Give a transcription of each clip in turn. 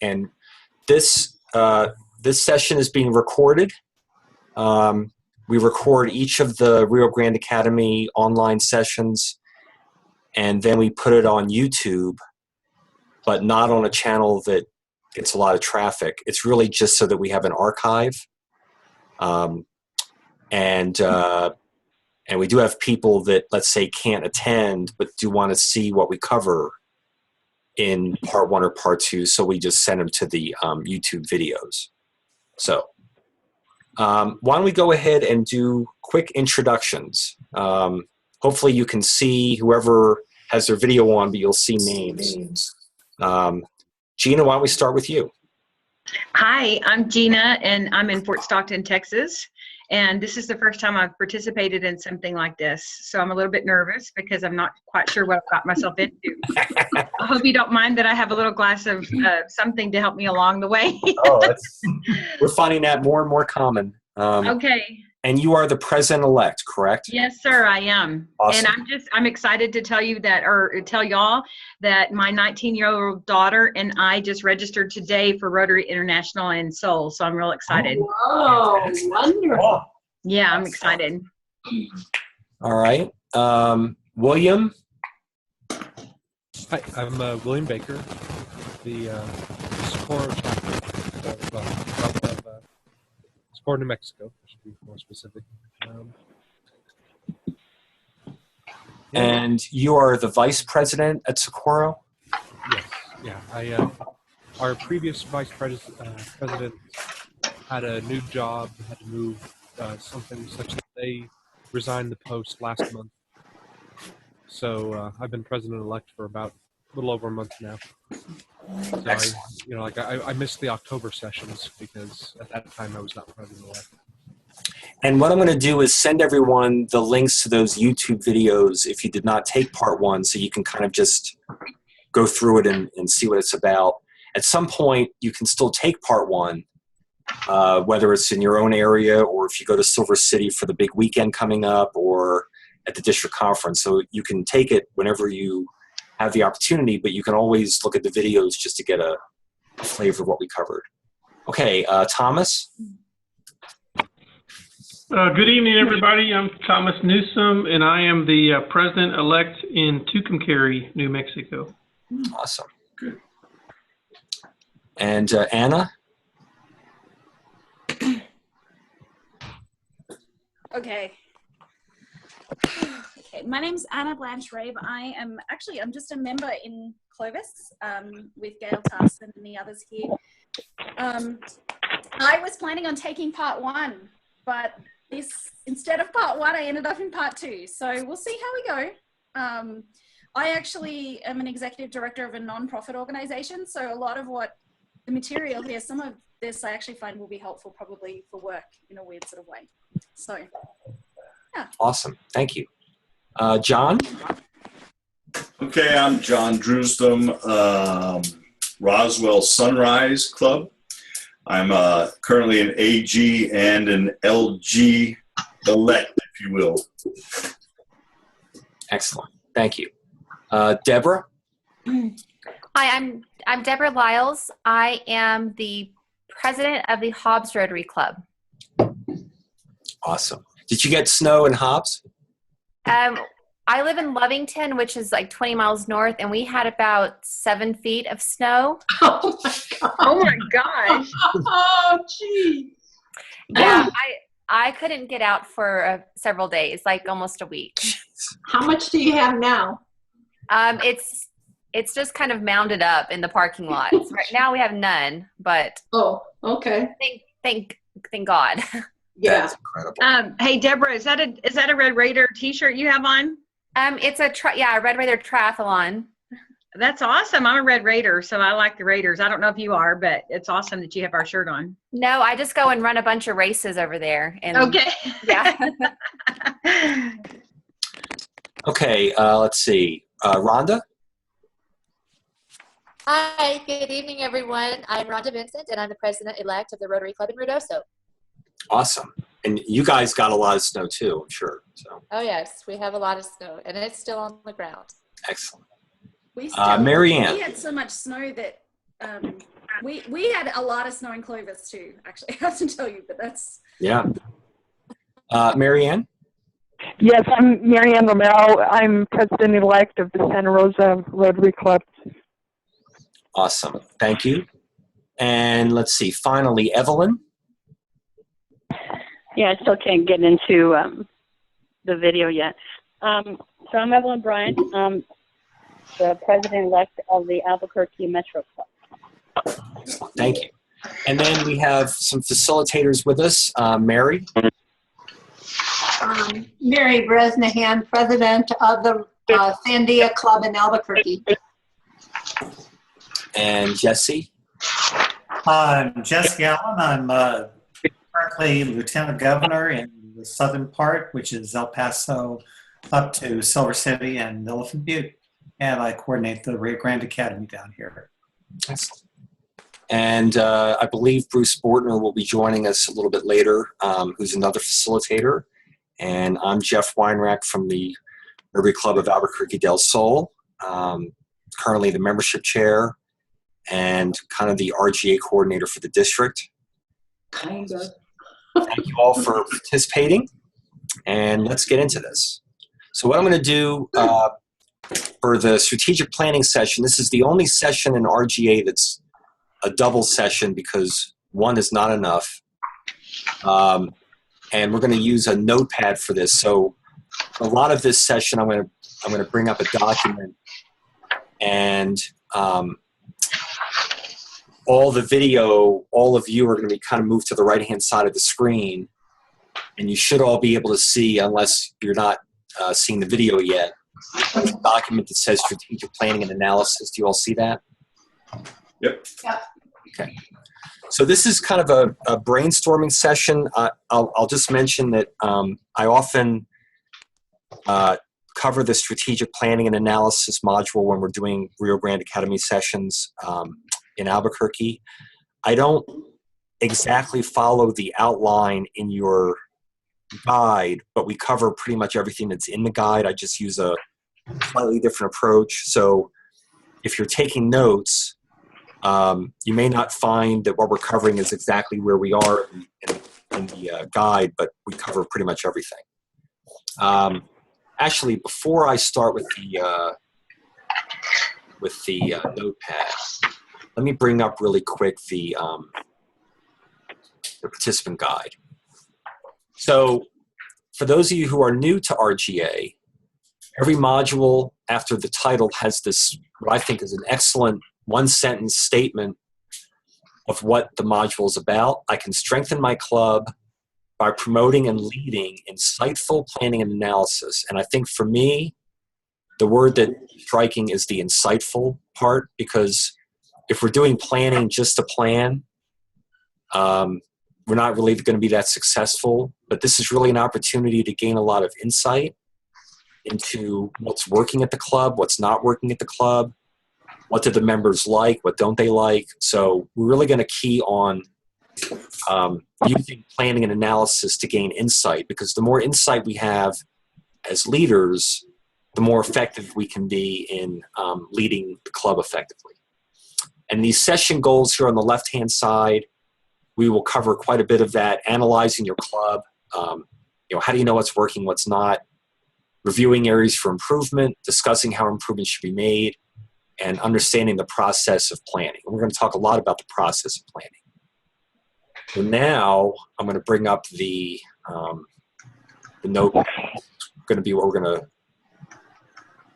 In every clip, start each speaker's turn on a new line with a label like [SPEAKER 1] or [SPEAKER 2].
[SPEAKER 1] And this this session is being recorded. We record each of the Rio Grande Academy online sessions, and then we put it on YouTube, but not on a channel that gets a lot of traffic. It's really just so that we have an archive. And we do have people that, let's say, can't attend, but do want to see what we cover in part 1 or part 2, so we just send them to the YouTube videos. So why don't we go ahead and do quick introductions. Hopefully you can see whoever has their video on, but you'll see names. Gina, why don't we start with you?
[SPEAKER 2] Hi, I'm Gina, and I'm in Fort Stockton, Texas. And this is the first time I've participated in something like this. So I'm a little bit nervous because I'm not quite sure what I've got myself into. I hope you don't mind that I have a little glass of something to help me along the way.
[SPEAKER 1] We're finding that more and more common.
[SPEAKER 2] Okay.
[SPEAKER 1] And you are the president-elect, correct?
[SPEAKER 2] Yes, sir, I am.
[SPEAKER 1] Awesome.
[SPEAKER 2] And I'm excited to tell you that, or tell y'all that my 19-year-old daughter and I just registered today for Rotary International in Seoul. So I'm real excited.
[SPEAKER 3] Oh, wonderful.
[SPEAKER 2] Yeah, I'm excited.
[SPEAKER 1] All right. William?
[SPEAKER 4] Hi, I'm William Baker, the Socorro chapter of Socorro, New Mexico, to be more specific.
[SPEAKER 1] And you are the vice president at Socorro?
[SPEAKER 4] Yes, yeah. Our previous vice president had a new job, had to move something such that they resigned the post last month. So I've been president-elect for about a little over a month now. So I missed the October sessions because at that time I was not president-elect.
[SPEAKER 1] And what I'm going to do is send everyone the links to those YouTube videos if you did not take part 1, so you can kind of just go through it and see what it's about. At some point, you can still take part 1, whether it's in your own area or if you go to Silver City for the big weekend coming up or at the district conference. So you can take it whenever you have the opportunity, but you can always look at the videos just to get a flavor of what we covered. Okay, Thomas?
[SPEAKER 5] Good evening, everybody. I'm Thomas Newsom, and I am the president-elect in Tucumcari, New Mexico.
[SPEAKER 1] Awesome. Good. And Anna?
[SPEAKER 6] Okay. My name's Anna Blanche-Rabe. I'm just a member in Clovis with Gail Tarson and the others here. I was planning on taking part 1, but instead of part 1, I ended up in part 2. So we'll see how we go. I actually am an executive director of a non-profit organization. So a lot of the material here, some of this I actually find will be helpful probably for work in a weird sort of way. So, yeah.
[SPEAKER 1] Awesome. Thank you. John?
[SPEAKER 7] Okay, I'm John Drewsdom, Roswell Sunrise Club. I'm currently an AG and an LG elect, if you will.
[SPEAKER 1] Excellent. Thank you. Deborah?
[SPEAKER 8] Hi, I'm Deborah Lyles. I am the president of the Hobbs Rotary Club.
[SPEAKER 1] Awesome. Did you get snow in Hobbs?
[SPEAKER 8] I live in Lovington, which is like 20 miles north, and we had about 7 feet of snow.
[SPEAKER 3] Oh my God.
[SPEAKER 2] Oh my gosh.
[SPEAKER 3] Oh, gee.
[SPEAKER 8] Yeah, I couldn't get out for several days, like almost a week.
[SPEAKER 3] How much do you have now?
[SPEAKER 8] It's just kind of mounded up in the parking lot. Right now we have none, but
[SPEAKER 3] Oh, okay.
[SPEAKER 8] thank God.
[SPEAKER 3] Yeah.
[SPEAKER 1] That's incredible.
[SPEAKER 2] Hey, Deborah, is that a Red Raider t-shirt you have on?
[SPEAKER 8] It's a Red Raider triathlon.
[SPEAKER 2] That's awesome. I'm a Red Raider, so I like the Raiders. I don't know if you are, but it's awesome that you have our shirt on.
[SPEAKER 8] No, I just go and run a bunch of races over there. And
[SPEAKER 2] okay.
[SPEAKER 8] Yeah.
[SPEAKER 1] Okay, let's see. Rhonda?
[SPEAKER 9] Hi, good evening, everyone. I'm Rhonda Vincent, and I'm the president-elect of the Rotary Club in Ruidoso.
[SPEAKER 1] Awesome. And you guys got a lot of snow too, I'm sure. So.
[SPEAKER 9] Oh, yes, we have a lot of snow, and it's still on the ground.
[SPEAKER 1] Excellent.
[SPEAKER 6] We
[SPEAKER 1] Mary Ann.
[SPEAKER 6] We had so much snow that We had a lot of snow in Clovis too, actually, I have to tell you, but that's.
[SPEAKER 1] Yeah. Mary Ann?
[SPEAKER 10] Yes, I'm Marianne Romero. I'm president-elect of the Santa Rosa Rotary Club.
[SPEAKER 1] Awesome. Thank you. And let's see, finally, Evelyn?
[SPEAKER 11] Yeah, I still can't get into the video yet. So I'm Evelyn Bryant. I'm the president-elect of the Albuquerque Metro Club.
[SPEAKER 1] Thank you. And then we have some facilitators with us. Mary?
[SPEAKER 3] Mary Bresnahan, president of the Sandia Club in Albuquerque.
[SPEAKER 1] And Jesse?
[SPEAKER 12] I'm Jesse Allen. I'm currently lieutenant governor in the southern part, which is El Paso up to Silver City and Elephant Butte. And I coordinate the Rio Grande Academy down here.
[SPEAKER 1] And I believe Bruce Bortner will be joining us a little bit later, who's another facilitator. And I'm Jeff Weinrack from the Rotary Club of Albuquerque del Sol, currently the membership chair and kind of the RGA coordinator for the district.
[SPEAKER 3] Kind of.
[SPEAKER 1] Thank you all for participating, and let's get into this. So what I'm going to do for the strategic planning session, this is the only session in RGA that's a double session because one is not enough. And we're going to use a notepad for this. So a lot of this session, I'm going to bring up a document, and all the video, all of you are going to be kind of moved to the right-hand side of the screen, and you should all be able to see, unless you're not seeing the video yet, a document that says strategic planning and analysis. Do you all see that?
[SPEAKER 7] Yep.
[SPEAKER 3] Yeah.
[SPEAKER 1] Okay. So this is kind of a brainstorming session. I'll just mention that I often cover the strategic planning and analysis module when we're doing Rio Grande Academy sessions in Albuquerque. I don't exactly follow the outline in your guide, but we cover pretty much everything that's in the guide. I just use a slightly different approach. So if you're taking notes, you may not find that what we're covering is exactly where we are in the guide, but we cover pretty much everything. Actually, before I start with the notepad, let me bring up really quick the participant guide. So for those of you who are new to RGA, every module after the title has this, what I think is an excellent one-sentence statement of what the module is about. I can strengthen my club by promoting and leading insightful planning and analysis. And I think for me, the word that's striking is the insightful part, because if we're doing planning just to plan, we're not really going to be that successful. But this is really an opportunity to gain a lot of insight into what's working at the club, what's not working at the club, what do the members like, what don't they like. So we're really going to key on using planning and analysis to gain insight, because the more insight we have as leaders, the more effective we can be in leading the club effectively. And these session goals here on the left-hand side, we will cover quite a bit of that, analyzing your club. How do you know what's working, what's not? Reviewing areas for improvement, discussing how improvement should be made, and understanding the process of planning. And we're going to talk a lot about the process of planning. So now I'm going to bring up the notebook. Going to be what we're going to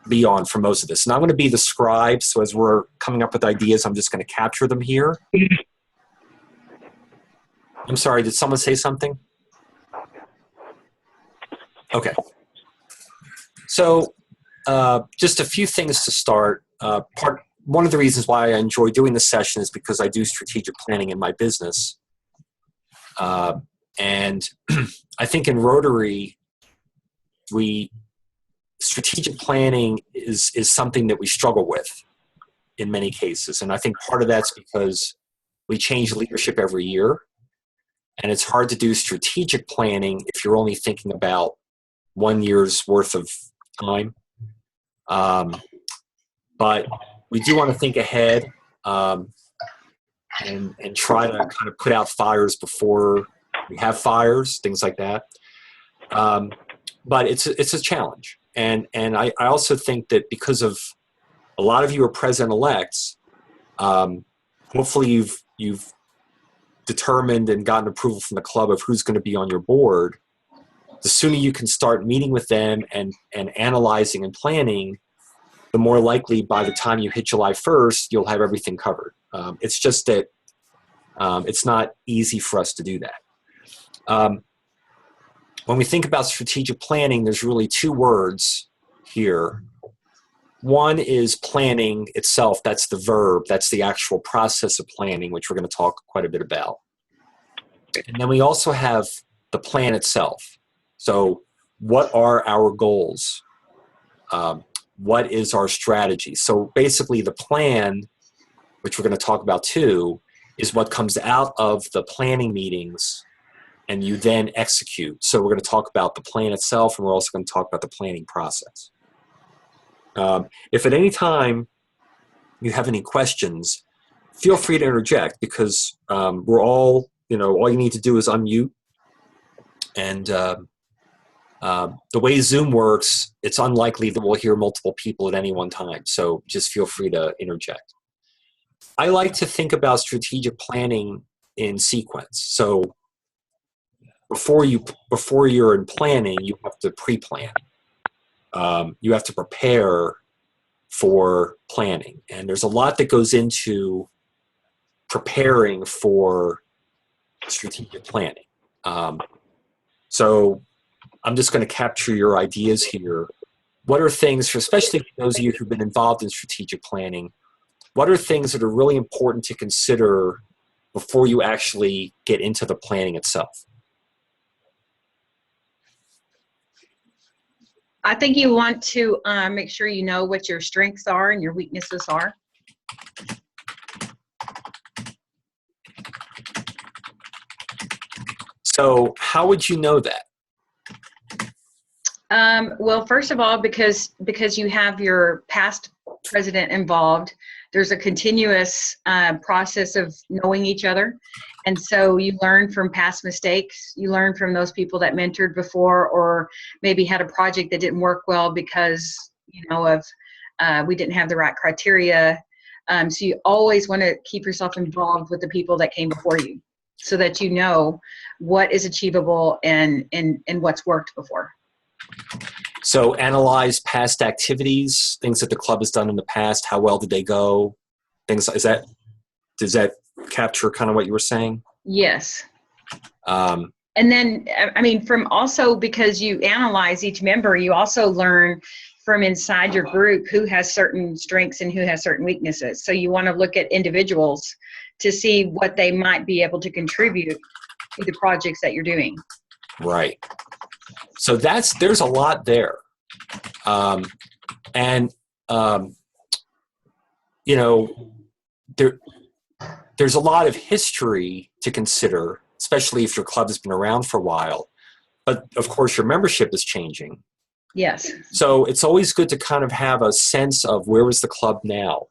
[SPEAKER 1] be on for most of this. And I'm going to be the scribe, so as we're coming up with ideas, I'm just going to capture them here. I'm sorry, did someone say something? Okay. So just a few things to start. One of the reasons why I enjoy doing this session is because I do strategic planning in my business. And I think in Rotary, strategic planning is something that we struggle with in many cases. And I think part of that's because we change leadership every year. And it's hard to do strategic planning if you're only thinking about 1 year's worth of time. But we do want to think ahead. and try to kind of put out fires before we have fires, things like that. But it's a challenge, and I also think that because of a lot of you are president-elects, hopefully you've determined and gotten approval from the club of who's going to be on your board. The sooner you can start meeting with them and analyzing and planning, the more likely by the time you hit July 1st, you'll have everything covered. It's just that it's not easy for us to do that. When we think about strategic planning, there's really two words here. One is planning itself. That's the verb. That's the actual process of planning, which we're going to talk quite a bit about. And then we also have the plan itself. So what are our goals? What is our strategy? So basically the plan, which we're going to talk about too, is what comes out of the planning meetings and you then execute. So we're going to talk about the plan itself, and we're also going to talk about the planning process. If at any time you have any questions, feel free to interject, because we're all, all you need to do is unmute. And the way Zoom works, it's unlikely that we'll hear multiple people at any one time. So just feel free to interject. I like to think about strategic planning in sequence. So before you're in planning, you have to pre-plan. You have to prepare for planning. And there's a lot that goes into preparing for strategic planning. So I'm just going to capture your ideas here. What are things, especially for those of you who've been involved in strategic planning, what are things that are really important to consider before you actually get into the planning itself?
[SPEAKER 2] I think you want to make sure you know what your strengths are and your weaknesses are.
[SPEAKER 1] So how would you know that?
[SPEAKER 2] Well, first of all, because you have your past president involved, there's a continuous process of knowing each other. And so you learn from past mistakes. You learn from those people that mentored before, or maybe had a project that didn't work well because, we didn't have the right criteria. So you always want to keep yourself involved with the people that came before you, so that you know what is achievable and what's worked before.
[SPEAKER 1] So analyze past activities, things that the club has done in the past. How well did they go? Does that capture kind of what you were saying?
[SPEAKER 2] Yes. And then, from also, because you analyze each member, you also learn from inside your group who has certain strengths and who has certain weaknesses. So you want to look at individuals to see what they might be able to contribute to the projects that you're doing.
[SPEAKER 1] Right. So there's a lot there. There's a lot of history to consider, especially if your club has been around for a while. But of course, your membership is changing.
[SPEAKER 2] Yes.
[SPEAKER 1] So it's always good to kind of have a sense of where is the club now,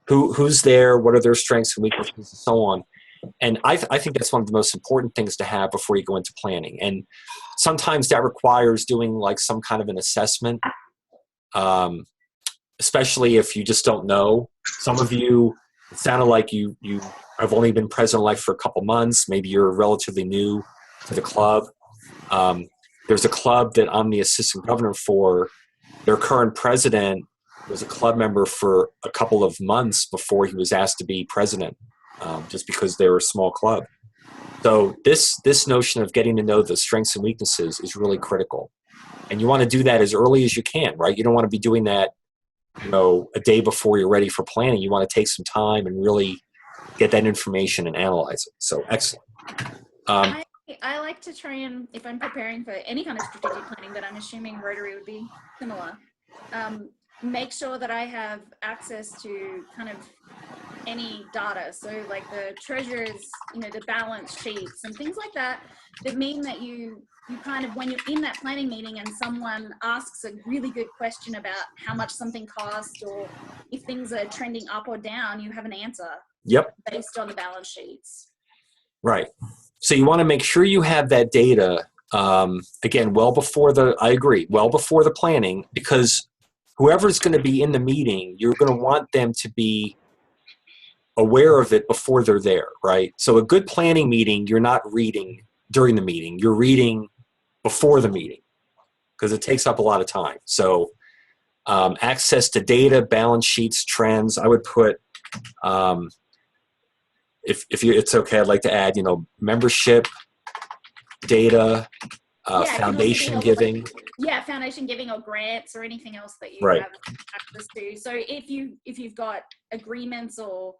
[SPEAKER 1] who's there, what are their strengths and weaknesses, and so on. And I think that's one of the most important things to have before you go into planning. And sometimes that requires doing like some kind of an assessment, especially if you just don't know. Some of you, it sounded like you have only been president-elect for a couple months. Maybe you're relatively new to the club. There's a club that I'm the assistant governor for. Their current president was a club member for a couple of months before he was asked to be president. Just because they were a small club. So this notion of getting to know the strengths and weaknesses is really critical. And you want to do that as early as you can, right? You don't want to be doing that, a day before you're ready for planning. You want to take some time and really get that information and analyze it. So excellent.
[SPEAKER 6] I like to try and, if I'm preparing for any kind of strategic planning, but I'm assuming Rotary would be similar, make sure that I have access to kind of any data. So like the treasurer's, the balance sheets and things like that mean that you kind of, when you're in that planning meeting and someone asks a really good question about how much something costs or if things are trending up or down, you have an answer.
[SPEAKER 1] Yep.
[SPEAKER 6] based on the balance sheets.
[SPEAKER 1] Right. So you want to make sure you have that data, again, I agree, well before the planning, because whoever's going to be in the meeting, you're going to want them to be aware of it before they're there, right? So a good planning meeting, you're not reading during the meeting, you're reading before the meeting because it takes up a lot of time. So access to data, balance sheets, trends, I would put, if it's okay, I'd like to add, membership, data,
[SPEAKER 6] Yeah, it can also be
[SPEAKER 1] foundation
[SPEAKER 6] helpful,
[SPEAKER 1] giving.
[SPEAKER 6] Yeah, foundation giving or grants or anything else that you
[SPEAKER 1] Right.
[SPEAKER 6] have access to. So if you've got agreements or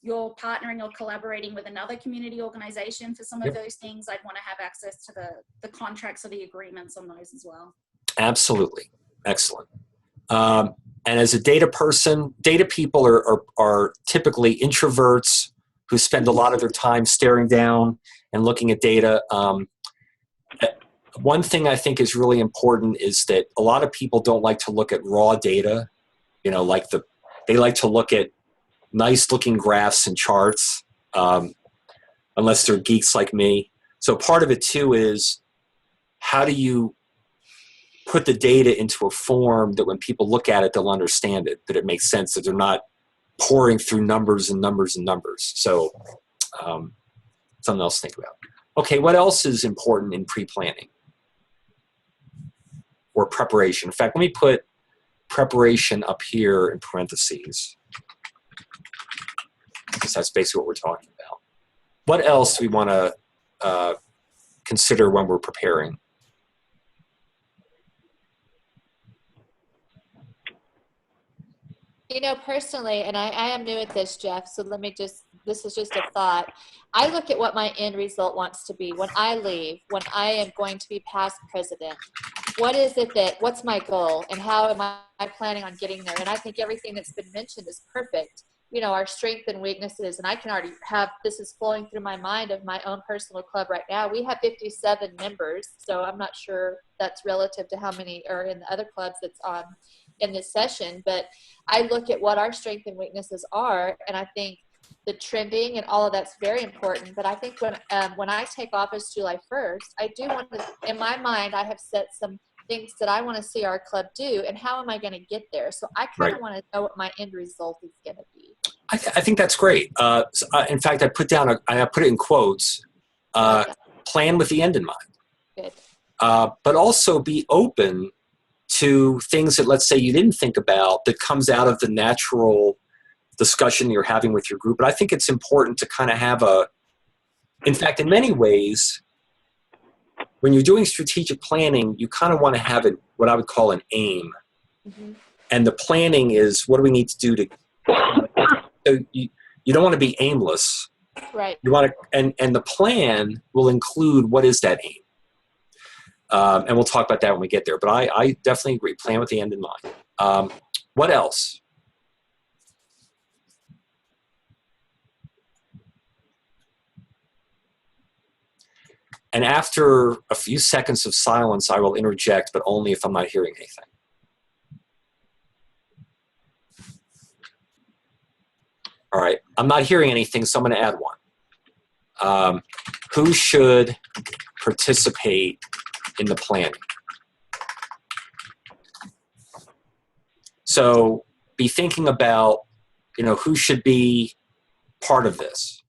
[SPEAKER 6] you're partnering or collaborating with another community organization for some of those things, I'd want to have access to the contracts or the agreements on those as well.
[SPEAKER 1] Absolutely. Excellent. And as a data person, data people are typically introverts who spend a lot of their time staring down and looking at data. One thing I think is really important is that a lot of people don't like to look at raw data. They like to look at nice looking graphs and charts, unless they're geeks like me. So part of it too is, how do you put the data into a form that when people look at it, they'll understand it, that it makes sense, that they're not pouring through numbers and numbers and numbers. So something else to think about. Okay, what else is important in pre-planning or preparation? In fact, let me put preparation up here in parentheses, because that's basically what we're talking about. What else do we want to consider when we're preparing?
[SPEAKER 9] Personally, and I am new at this, Jeff, so this is just a thought. I look at what my end result wants to be when I leave, when I am going to be past president. What's my goal and how am I planning on getting there? And I think everything that's been mentioned is perfect. Our strengths and weaknesses, and I can already have, this is flowing through my mind of my own personal club right now. We have 57 members, so I'm not sure that's relative to how many are in the other clubs that's on in this session, but I look at what our strengths and weaknesses are, and I think the trending and all of that's very important. But I think when I take office July 1st, I do want to, in my mind, I have set some things that I want to see our club do, and how am I going to get there? So I kind of want to know what my end result is going to be.
[SPEAKER 1] I think that's great. In fact, I put it in quotes, plan with the end in mind.
[SPEAKER 9] Good.
[SPEAKER 1] But also be open to things that, let's say, you didn't think about, that comes out of the natural discussion you're having with your group. But I think it's important to kind of have in fact, in many ways, when you're doing strategic planning, you kind of want to have what I would call an aim. Mm-hmm. And the planning is, what do we need to do to, so you don't want to be aimless.
[SPEAKER 9] Right.
[SPEAKER 1] You want to, and the plan will include what is that aim. And we'll talk about that when we get there. But I definitely agree. Plan with the end in mind. What else? And after a few seconds of silence, I will interject, but only if I'm not hearing anything. All right. I'm not hearing anything, so I'm going to add one. Who should participate in the planning? So be thinking about, who should be part of this.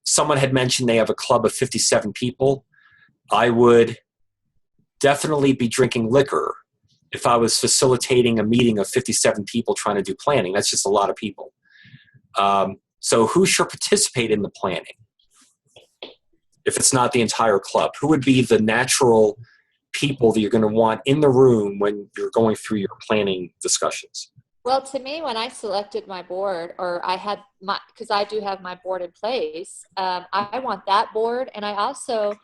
[SPEAKER 1] Someone had mentioned they have a club of 57 people. I would definitely be drinking liquor if I was facilitating a meeting of 57 people trying to do planning. That's just a lot of people. So who should participate in the planning? If it's not the entire club, who would be the natural people that you're going to want in the room when you're going through your planning discussions?
[SPEAKER 9] Well, to me, when I selected my board, or I had because I do have my board in place, I want that board. And I also,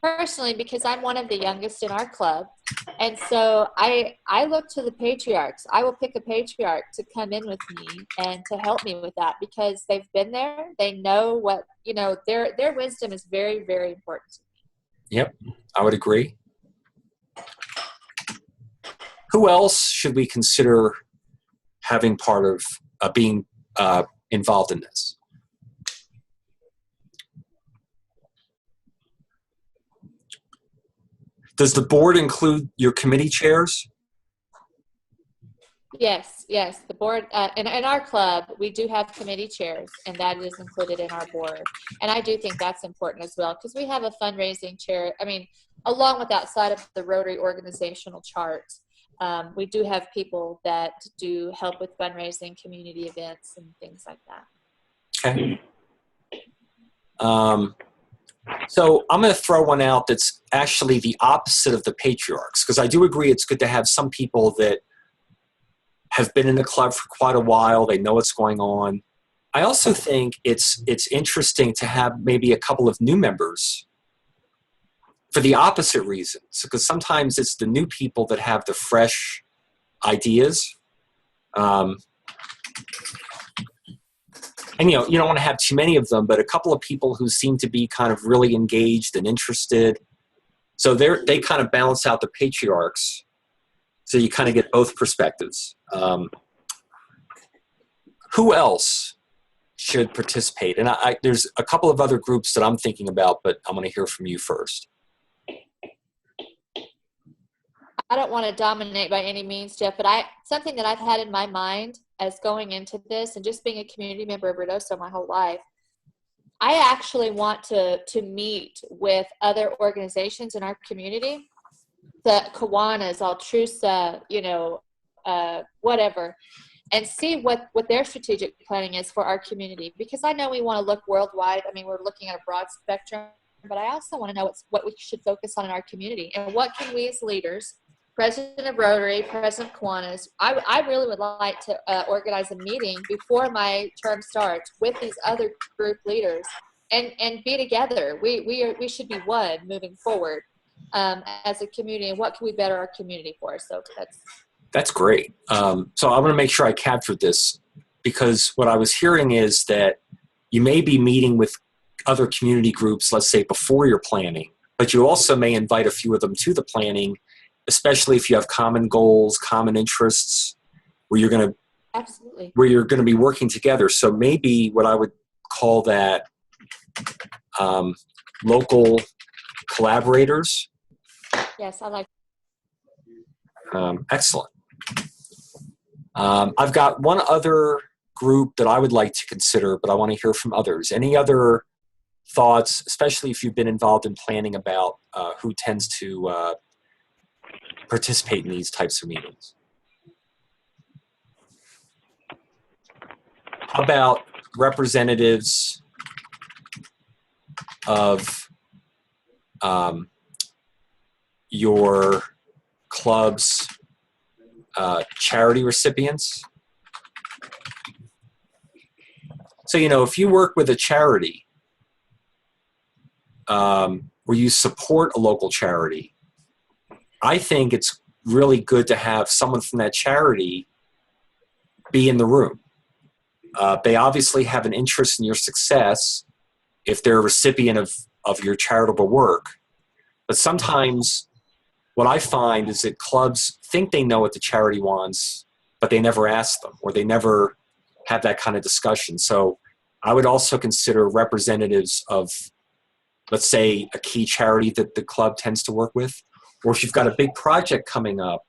[SPEAKER 9] personally, because I'm one of the youngest in our club, and so I look to the patriarchs. I will pick a patriarch to come in with me and to help me with that, because they've been there. They know what, their wisdom is very, very important to me.
[SPEAKER 1] Yep, I would agree. Who else should we consider having part of being involved in this? Does the board include your committee chairs?
[SPEAKER 9] Yes, yes. The board, in our club, we do have committee chairs, and that is included in our board. And I do think that's important as well, because we have a fundraising chair. I mean, along with outside of the Rotary organizational chart, we do have people that do help with fundraising, community events, and things like that.
[SPEAKER 1] Okay. So I'm going to throw one out that's actually the opposite of the patriarchs, because I do agree it's good to have some people that have been in the club for quite a while. They know what's going on. I also think it's interesting to have maybe a couple of new members for the opposite reasons, because sometimes it's the new people that have the fresh ideas. And, you know, you don't want to have too many of them, but a couple of people who seem to be kind of really engaged and interested. So they kind of balance out the patriarchs. So you kind of get both perspectives. Who else should participate? And there's a couple of other groups that I'm thinking about, but I'm going to hear from you first.
[SPEAKER 9] I don't want to dominate by any means, Jeff, but something that I've had in my mind as going into this, and just being a community member of Ruidoso my whole life, I actually want to meet with other organizations in our community, the Kiwanis, Altrusa, you know, whatever, and see what their strategic planning is for our community. Because I know we want to look worldwide. I mean, we're looking at a broad spectrum, but I also want to know what we should focus on in our community, and what can we as leaders, President of Rotary, President of Kiwanis, I really would like to organize a meeting before my term starts with these other group leaders and be together. We should be one moving forward as a community, and what can we better our community for? So
[SPEAKER 1] That's great. So I want to make sure I captured this, because what I was hearing is that you may be meeting with other community groups, let's say before you're planning, but you also may invite a few of them to the planning, especially if you have common goals, common interests, where you're going to be working together. So maybe what I would call that local collaborators.
[SPEAKER 9] Yes, I like.
[SPEAKER 1] Excellent. I've got one other group that I would like to consider, but I want to hear from others. Any other thoughts, especially if you've been involved in planning, about who tends to participate in these types of meetings? How about representatives of your club's charity recipients? So, you know, if you work with a charity where you support a local charity, I think it's really good to have someone from that charity be in the room. They obviously have an interest in your success if they're a recipient of your charitable work. But sometimes what I find is that clubs think they know what the charity wants, but they never ask them, or they never have that kind of discussion. So I would also consider representatives of, let's say, a key charity that the club tends to work with. Or if you've got a big project coming up,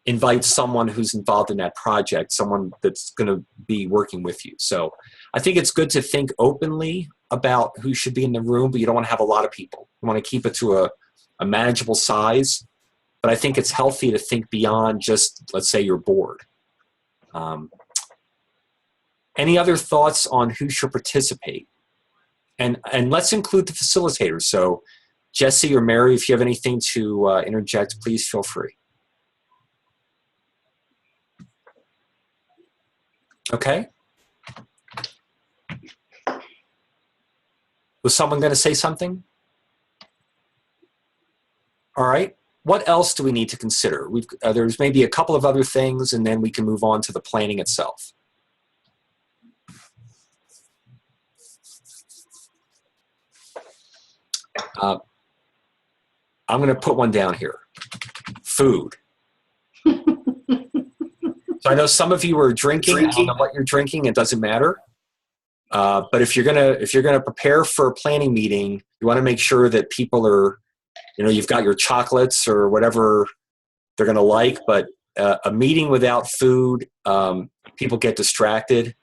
[SPEAKER 1] invite someone who's involved in that project, someone that's going to be working with you. So I think it's good to think openly about who should be in the room, but you don't want to have a lot of people. You want to keep it to a manageable size. But I think it's healthy to think beyond just, let's say, your board. Any other thoughts on who should participate? And let's include the facilitators. So Jesse or Mary, if you have anything to interject, please feel free. Okay. Was someone going to say something? All right. What else do we need to consider? There's maybe a couple of other things, and then we can move on to the planning itself. I'm going to put one down here. Food. So I know some of you are drinking. I don't know what you're drinking. It doesn't matter. But if you're gonna prepare for a planning meeting, you want to make sure that people are, you've got your chocolates or whatever they're gonna like. But a meeting without food, people get distracted.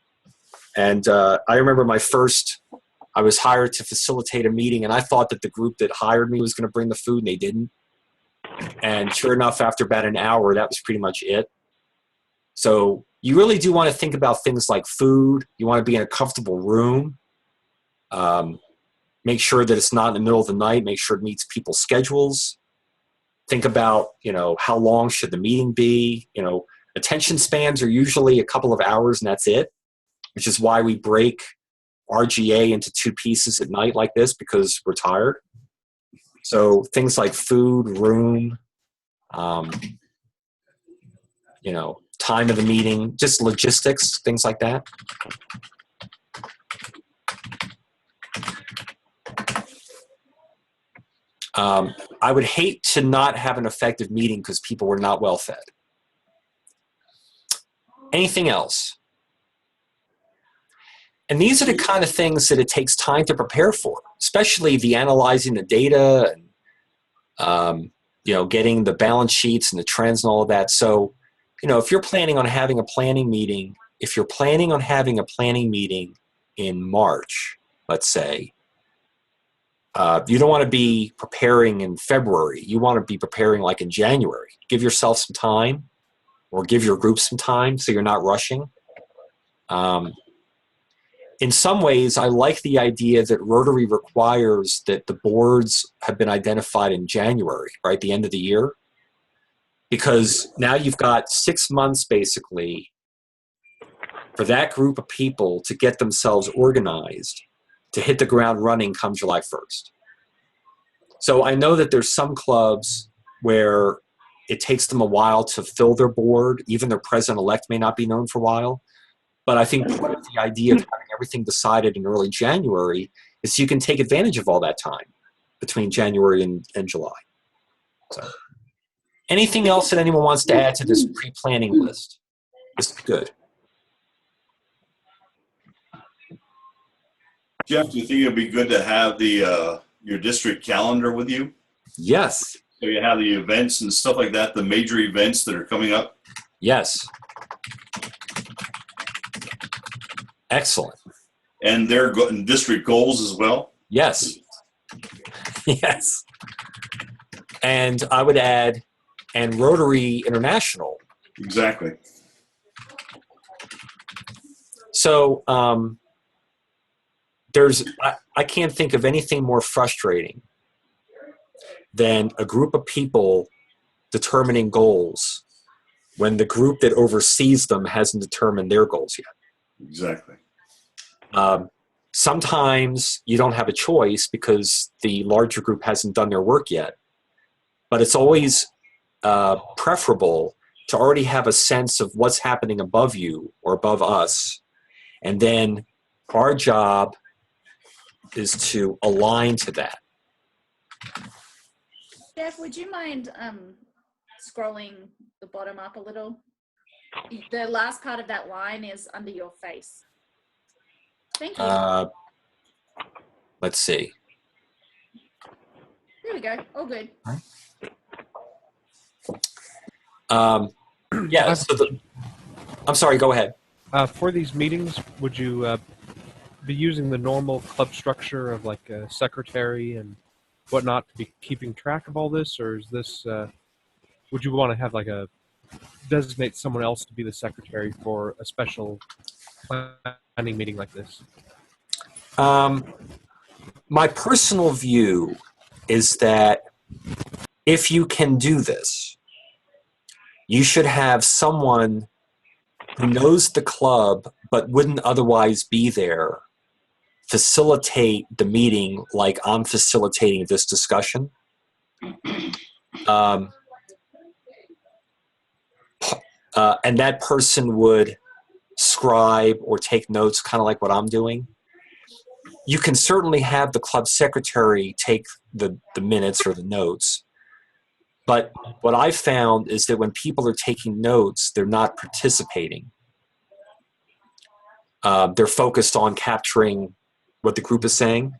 [SPEAKER 1] And I remember I was hired to facilitate a meeting, and I thought that the group that hired me was going to bring the food, and they didn't. And sure enough, after about an hour, that was pretty much it. So you really do want to think about things like food. You want to be in a comfortable room. Make sure that it's not in the middle of the night. Make sure it meets people's schedules. Think about, how long should the meeting be? Attention spans are usually a couple of hours, and that's it, which is why we break RGA into 2 pieces at night like this, because we're tired. So things like food, room, time of the meeting, just logistics, things like that. I would hate to not have an effective meeting because people were not well fed. Anything else? And these are the kind of things that it takes time to prepare for, especially the analyzing the data and, getting the balance sheets and the trends and all of that. So, if you're planning on having a planning meeting, in March, let's say, you don't want to be preparing in February. You want to be preparing like in January. Give yourself some time, or give your group some time so you're not rushing. In some ways, I like the idea that Rotary requires that the boards have been identified in January, right, the end of the year, because now you've got 6 months basically for that group of people to get themselves organized to hit the ground running come July 1st. So I know that there's some clubs where it takes them a while to fill their board. Even their president-elect may not be known for a while. But I think part of the idea of having everything decided in early January is you can take advantage of all that time between January and July. So, anything else that anyone wants to add to this pre-planning list? This is good.
[SPEAKER 7] Jeff, do you think it'd be good to have the your district calendar with you?
[SPEAKER 1] Yes.
[SPEAKER 7] So you have the events and stuff like that, the major events that are coming up?
[SPEAKER 1] Yes. Excellent.
[SPEAKER 7] And their district goals as well?
[SPEAKER 1] Yes. Yes. And I would add, and Rotary International.
[SPEAKER 7] Exactly.
[SPEAKER 1] So I can't think of anything more frustrating than a group of people determining goals when the group that oversees them hasn't determined their goals yet.
[SPEAKER 7] Exactly.
[SPEAKER 1] Sometimes you don't have a choice because the larger group hasn't done their work yet. But it's always preferable to already have a sense of what's happening above you or above us. And then our job is to align to that.
[SPEAKER 6] Jeff, would you mind scrolling the bottom up a little? The last part of that line is under your face. Thank you.
[SPEAKER 1] Let's see.
[SPEAKER 6] There we go. All good.
[SPEAKER 1] Yeah. So I'm sorry. Go ahead.
[SPEAKER 4] For these meetings, would you be using the normal club structure of like a secretary and whatnot to be keeping track of all this, or is this? Would you want to have like designate someone else to be the secretary for a special planning meeting like this?
[SPEAKER 1] My personal view is that if you can do this, you should have someone who knows the club but wouldn't otherwise be there facilitate the meeting like I'm facilitating this discussion. And that person would scribe or take notes, kind of like what I'm doing. You can certainly have the club secretary take the minutes or the notes, But what I've found is that when people are taking notes, they're not participating. They're focused on capturing what the group is saying.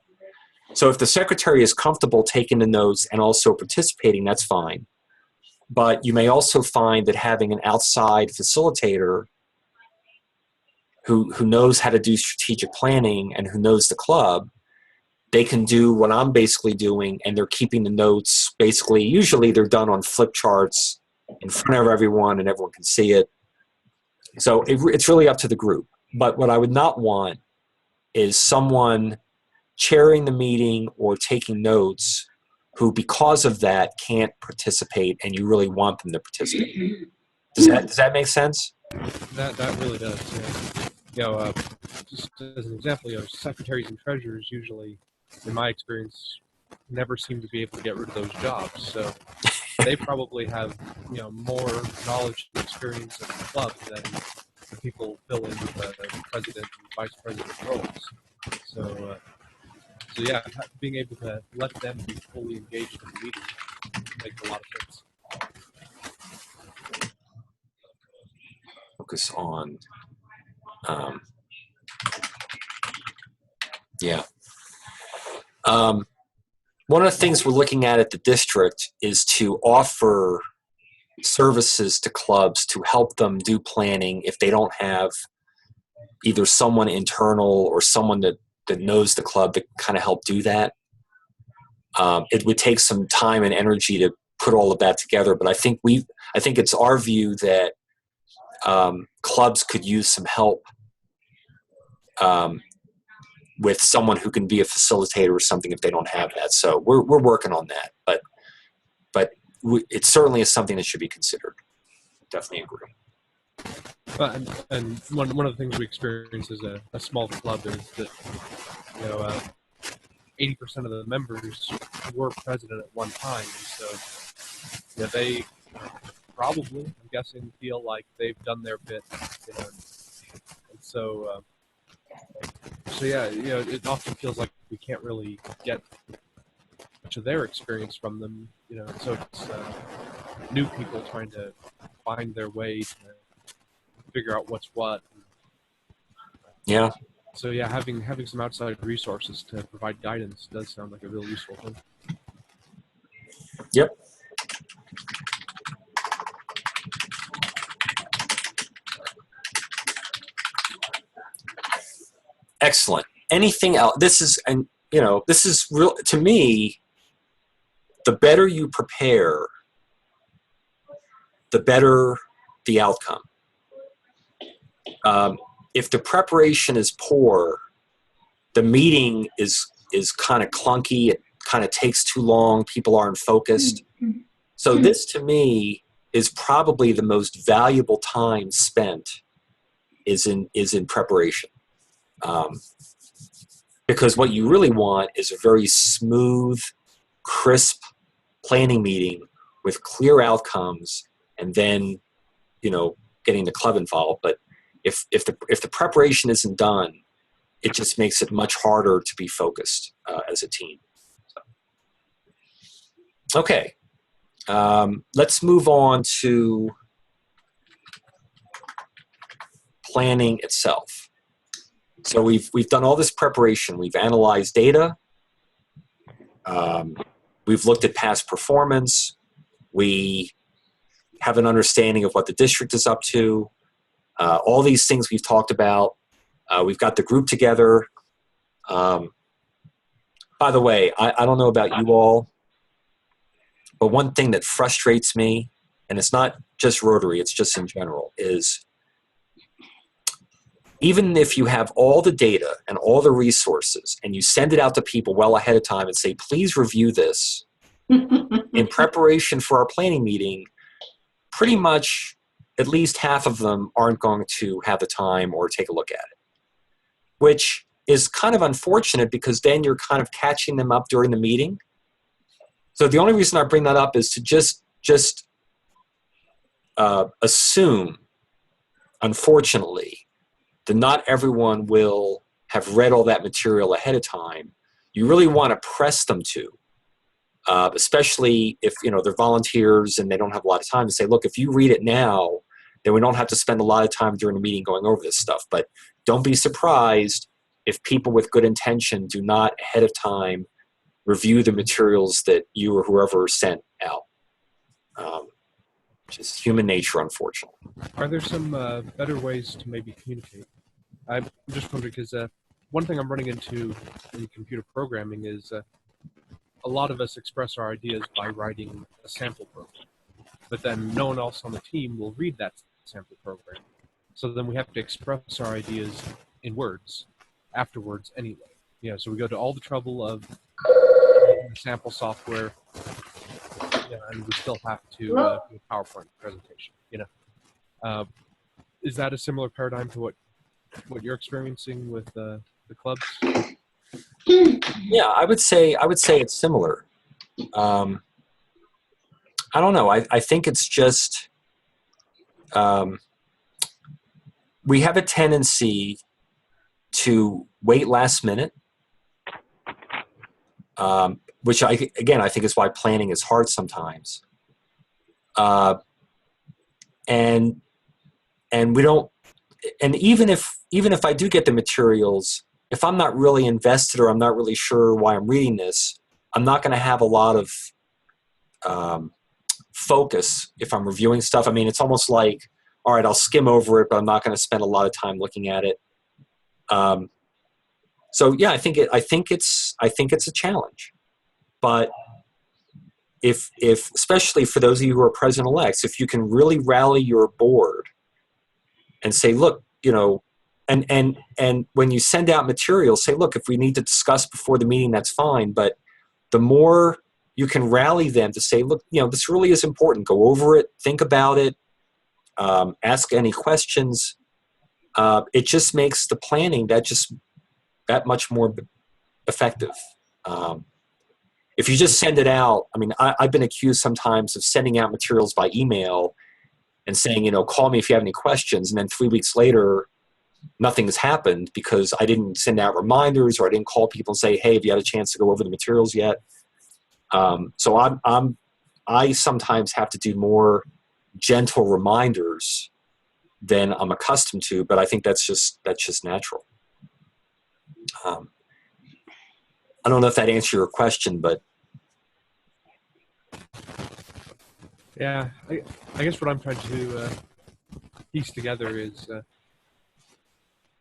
[SPEAKER 1] So if the secretary is comfortable taking the notes and also participating, that's fine. But you may also find that having an outside facilitator who knows how to do strategic planning and who knows the club, they can do what I'm basically doing, and they're keeping the notes. Basically, usually they're done on flip charts in front of everyone, and everyone can see it. So it's really up to the group. But what I would not want is someone chairing the meeting or taking notes who, because of that, can't participate, and you really want them to participate. Does that make sense?
[SPEAKER 4] That really does. Yeah. Just as an example, secretaries and treasurers usually, in my experience, never seem to be able to get rid of those jobs. So they probably have, more knowledge and experience in the club than the people filling the president and vice president roles. So yeah, being able to let them be fully engaged in the meeting makes a lot of sense.
[SPEAKER 1] Focus on, yeah. One of the things we're looking at the district is to offer services to clubs to help them do planning if they don't have either someone internal or someone that knows the club to kind of help do that. It would take some time and energy to put all of that together, but I think it's our view that clubs could use some help with someone who can be a facilitator or something if they don't have that. So we're working on that, but it certainly is something that should be considered. Definitely agree.
[SPEAKER 4] And one of the things we experience as a small club is that 80% of the members were president at one time, and so they probably, I'm guessing, feel like they've done their bit, and so yeah, it often feels like we can't really get much of their experience from them, so it's new people trying to find their way to figure out what's what.
[SPEAKER 1] Yeah.
[SPEAKER 4] So yeah, having some outside resources to provide guidance does sound like a real useful thing.
[SPEAKER 1] Yep. Excellent. Anything else? This is real to me. The better you prepare, the better the outcome. If the preparation is poor, the meeting is kind of clunky. It kind of takes too long. People aren't focused. So this, to me, is probably the most valuable time spent is in preparation. Because what you really want is a very smooth, crisp planning meeting with clear outcomes, and then, getting the club involved. But if the preparation isn't done, it just makes it much harder to be focused as a team. So. Okay, let's move on to planning itself. So we've done all this preparation. We've analyzed data. We've looked at past performance. We have an understanding of what the district is up to. All these things we've talked about. We've got the group together. By the way, I don't know about you all, but one thing that frustrates me, and it's not just Rotary, it's just in general, is even if you have all the data and all the resources and you send it out to people well ahead of time and say, please review this in preparation for our planning meeting, pretty much at least half of them aren't going to have the time or take a look at it, which is kind of unfortunate because then you're kind of catching them up during the meeting. So the only reason I bring that up is to just assume, unfortunately, that not everyone will have read all that material ahead of time. You really want to press them to. especially if they're volunteers and they don't have a lot of time, to say, look, if you read it now, then we don't have to spend a lot of time during the meeting going over this stuff. But don't be surprised if people with good intention do not ahead of time review the materials that you or whoever sent out. Which is human nature, unfortunately.
[SPEAKER 4] Are there some better ways to maybe communicate? I'm just wondering, because one thing I'm running into in computer programming is a lot of us express our ideas by writing a sample program, but then no one else on the team will read that sample program. So then we have to express our ideas in words afterwards anyway. So we go to all the trouble of sample software, and we still have to do a PowerPoint presentation. Is that a similar paradigm to what you're experiencing with the clubs?
[SPEAKER 1] Yeah, I would say it's similar. I don't know. I think it's just we have a tendency to wait last minute, which I think is why planning is hard sometimes. And we don't. And even if I do get the materials, if I'm not really invested or I'm not really sure why I'm reading this, I'm not going to have a lot of focus if I'm reviewing stuff. I mean, it's almost like, all right, I'll skim over it, but I'm not going to spend a lot of time looking at it. So yeah, I think it's a challenge. But if especially for those of you who are president-elects, if you can really rally your board and say, look, and when you send out materials, say, look, if we need to discuss before the meeting, that's fine. But the more you can rally them to say, look, this really is important. Go over it, think about it, ask any questions. It just makes the planning that much more effective. If you just send it out, I mean, I've been accused sometimes of sending out materials by email and saying, call me if you have any questions. And then 3 weeks later, nothing has happened because I didn't send out reminders or I didn't call people and say, hey, have you had a chance to go over the materials yet? So I sometimes have to do more gentle reminders than I'm accustomed to, but I think that's just natural. I don't know if that answered your question, but
[SPEAKER 4] yeah, I guess what I'm trying to piece together is, like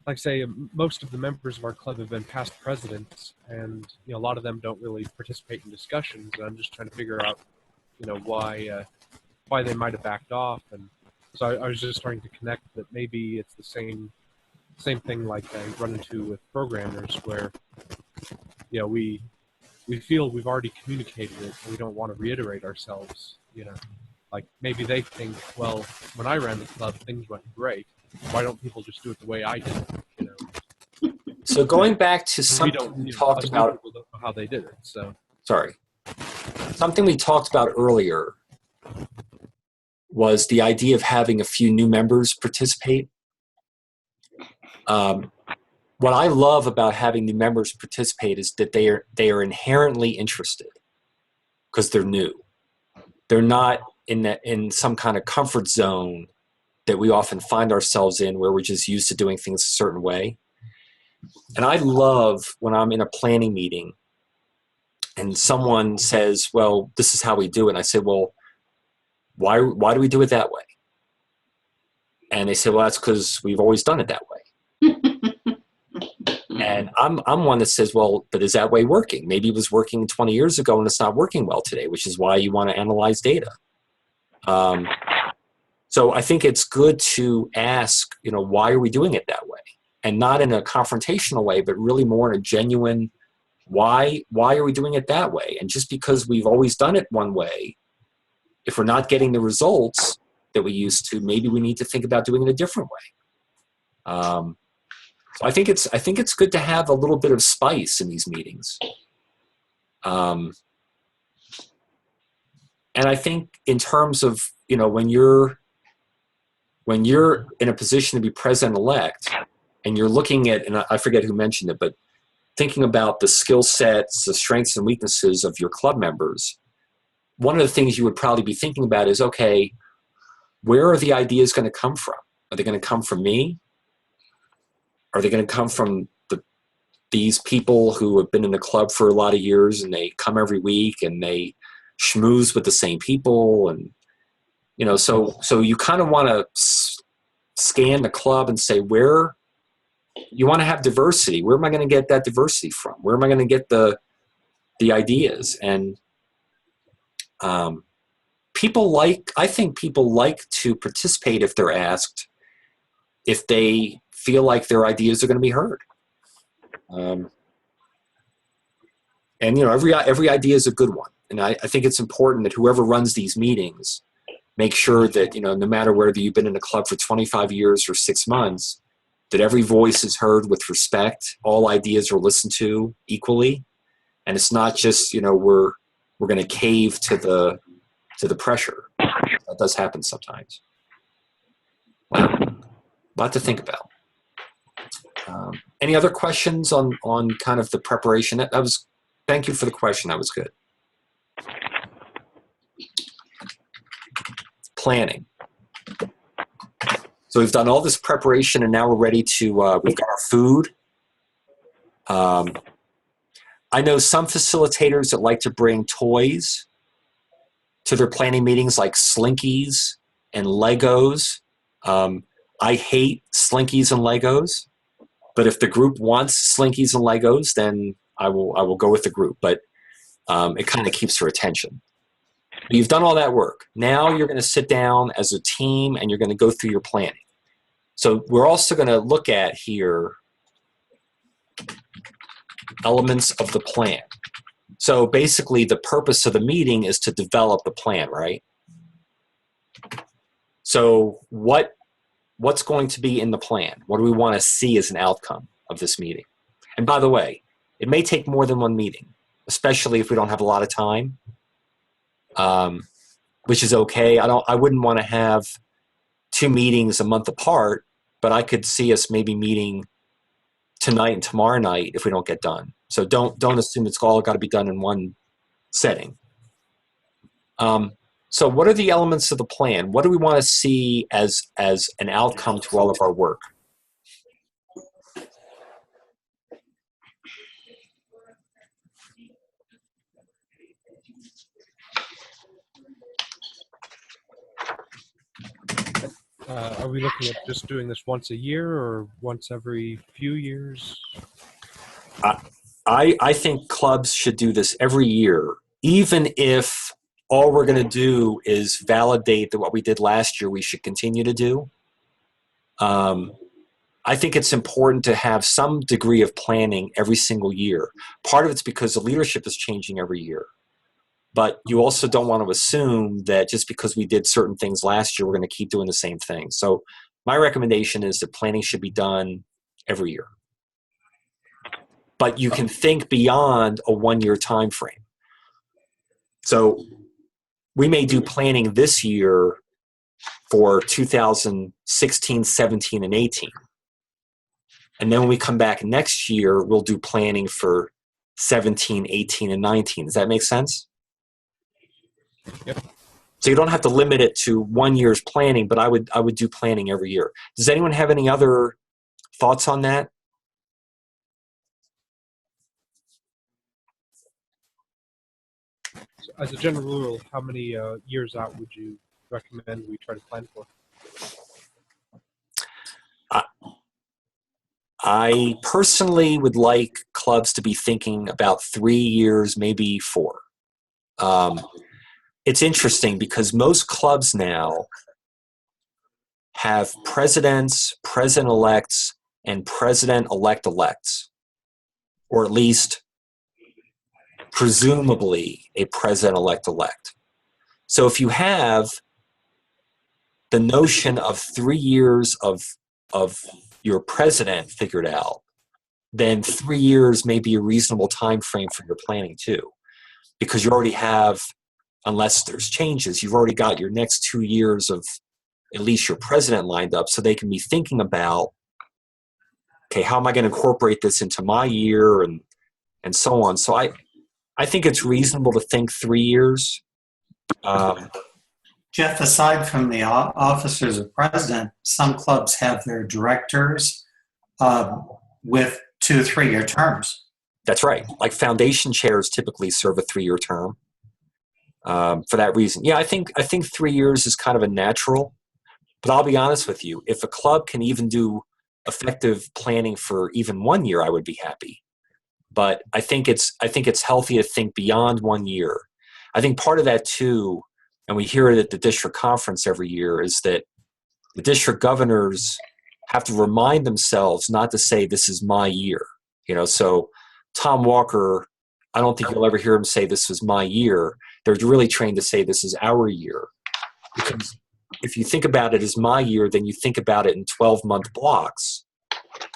[SPEAKER 4] I say, most of the members of our club have been past presidents, and a lot of them don't really participate in discussions. And I'm just trying to figure out, why they might have backed off. And so I was just trying to connect that maybe it's the same thing like I run into with programmers, where we feel we've already communicated it, and we don't want to reiterate ourselves. Like maybe they think, well, when I ran the club, things went great. Why don't people just do it the way I did?
[SPEAKER 1] So going back to something we talked about,
[SPEAKER 4] don't know how they did it. So
[SPEAKER 1] sorry, something we talked about earlier was the idea of having a few new members participate. What I love about having new members participate is that they are inherently interested because they're new. They're not in some kind of comfort zone that we often find ourselves in, where we're just used to doing things a certain way. And I love when I'm in a planning meeting and someone says, well, this is how we do it. And I say, well, why do we do it that way? And they say, well, that's because we've always done it that way. And I'm one that says, well, but is that way working? Maybe it was working 20 years ago and it's not working well today, which is why you want to analyze data. So I think it's good to ask, why are we doing it that way? And not in a confrontational way, but really more in a genuine, why are we doing it that way? And just because we've always done it one way, if we're not getting the results that we used to, maybe we need to think about doing it a different way. So I think it's good to have a little bit of spice in these meetings. And I think in terms of, when you're in a position to be president-elect and you're looking at, and I forget who mentioned it, but thinking about the skill sets, the strengths and weaknesses of your club members, one of the things you would probably be thinking about is, okay, where are the ideas going to come from? Are they going to come from me? Are they going to come from these people who have been in the club for a lot of years and they come every week and they schmooze with the same people? And, you know, so you kind of want to scan the club and say, where you want to have diversity. Where am I going to get that diversity from? Where am I going to get the ideas? And I think people like to participate if they're asked, if they feel like their ideas are going to be heard. And you know, every idea is a good one. And I think it's important that whoever runs these meetings make sure that, you know, no matter whether you've been in a club for 25 years or 6 months, that every voice is heard with respect. All ideas are listened to equally. And it's not just, you know, we're going to cave to the pressure. That does happen sometimes. Wow. A lot to think about. Any other questions on kind of the preparation? Thank you for the question. That was good. Planning. So we've done all this preparation, and now we're ready to, we've got our food. I know some facilitators that like to bring toys to their planning meetings, like Slinkies and Legos. I hate Slinkies and Legos, but if the group wants Slinkies and Legos, then I will go with the group, but it kind of keeps their attention. You've done all that work. Now you're going to sit down as a team and you're going to go through your planning. So we're also going to look at here elements of the plan. So basically the purpose of the meeting is to develop the plan, right? So what's going to be in the plan? What do we want to see as an outcome of this meeting? And by the way, it may take more than one meeting, especially if we don't have a lot of time, which is okay. I wouldn't want to have 2 meetings a month apart, but I could see us maybe meeting tonight and tomorrow night if we don't get done. So don't assume it's all got to be done in one setting. So what are the elements of the plan? What do we want to see as an outcome to all of our work?
[SPEAKER 4] Are we looking at just doing this once a year or once every few years?
[SPEAKER 1] I think clubs should do this every year, even if all we're going to do is validate that what we did last year we should continue to do. I think it's important to have some degree of planning every single year. Part of it's because the leadership is changing every year. But you also don't want to assume that just because we did certain things last year, we're going to keep doing the same thing. So my recommendation is that planning should be done every year. But you can think beyond a 1-year time frame. So we may do planning this year for 2016, 17, and 18. And then when we come back next year, we'll do planning for 17, 18, and 19. Does that make sense?
[SPEAKER 4] Yep.
[SPEAKER 1] So you don't have to limit it to 1 year's planning, but I would do planning every year. Does anyone have any other thoughts on that?
[SPEAKER 4] So as a general rule, how many years out would you recommend we try to plan for?
[SPEAKER 1] I personally would like clubs to be thinking about 3 years, maybe 4. It's interesting because most clubs now have presidents, president-elects, and president-elect-elects, or at least presumably a president-elect-elect. So if you have the notion of 3 years of your president figured out, then 3 years may be a reasonable time frame for your planning too, because you already have, unless there's changes, you've already got your next 2 years of at least your president lined up, so they can be thinking about okay, how am I going to incorporate this into my year and so on. So I think it's reasonable to think 3 years.
[SPEAKER 12] Jeff, aside from the officers of president, some clubs have their directors with 2 3-year terms.
[SPEAKER 1] That's right. Like foundation chairs typically serve a 3-year term. For that reason, yeah, I think 3 years is kind of a natural. But I'll be honest with you, if a club can even do effective planning for even 1 year, I would be happy. But I think it's healthy to think beyond 1 year. I think part of that too, and we hear it at the district conference every year, is that the district governors have to remind themselves not to say this is my year. So Tom Walker, I don't think you'll ever hear him say this was my year. They're really trained to say this is our year. Because if you think about it as my year, then you think about it in 12-month blocks.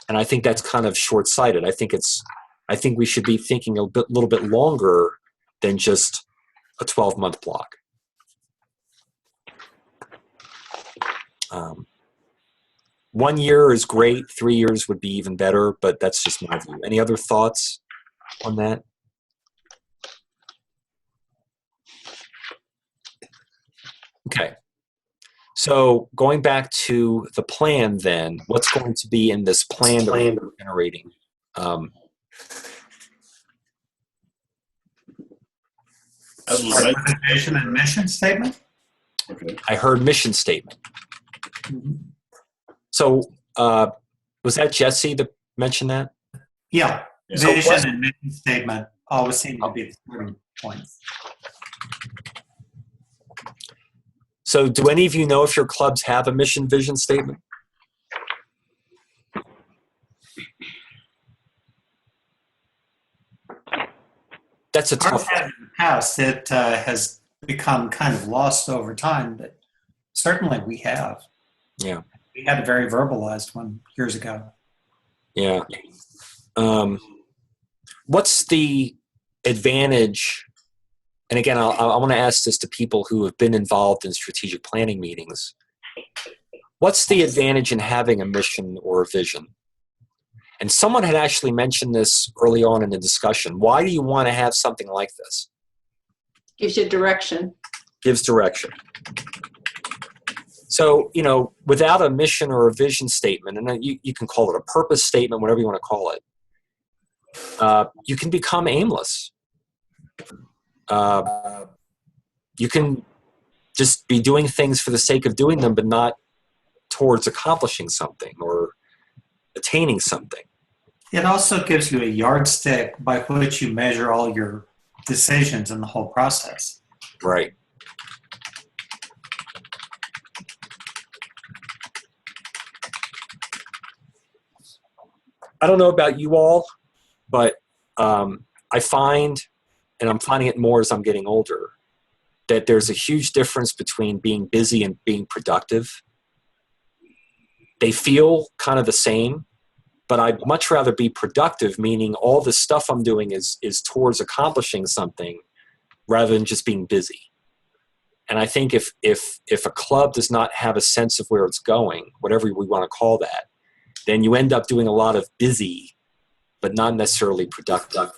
[SPEAKER 1] And I think that's kind of short-sighted. I think we should be thinking a little bit longer than just a 12-month block. 1 year is great. 3 years would be even better, but that's just my view. Any other thoughts on that? Okay. So going back to the plan then, what's going to be in this plan that we're generating?
[SPEAKER 12] Vision and mission statement?
[SPEAKER 7] Okay.
[SPEAKER 1] I heard mission statement.
[SPEAKER 12] Mm-hmm.
[SPEAKER 1] So was that Jesse that mentioned that?
[SPEAKER 12] Yeah.
[SPEAKER 1] So
[SPEAKER 12] Vision and mission statement always seem to be the starting points.
[SPEAKER 1] So do any of you know if your clubs have a mission vision statement? That's a tough one.
[SPEAKER 12] In the past, it has become kind of lost over time, but certainly we have.
[SPEAKER 1] Yeah.
[SPEAKER 12] We had a very verbalized one years ago.
[SPEAKER 1] Yeah. What's the advantage? And again, I want to ask this to people who have been involved in strategic planning meetings. What's the advantage in having a mission or a vision? And someone had actually mentioned this early on in the discussion. Why do you want to have something like this?
[SPEAKER 3] Gives you direction.
[SPEAKER 1] Gives direction. So, without a mission or a vision statement, and you can call it a purpose statement, whatever you want to call it, you can become aimless. You can just be doing things for the sake of doing them, but not towards accomplishing something or attaining something.
[SPEAKER 12] It also gives you a yardstick by which you measure all your decisions in the whole process.
[SPEAKER 1] Right. I don't know about you all, but I find, and I'm finding it more as I'm getting older, that there's a huge difference between being busy and being productive. They feel kind of the same, but I'd much rather be productive, meaning all the stuff I'm doing is towards accomplishing something rather than just being busy. And I think if a club does not have a sense of where it's going, whatever we want to call that, then you end up doing a lot of busy, but not necessarily productive.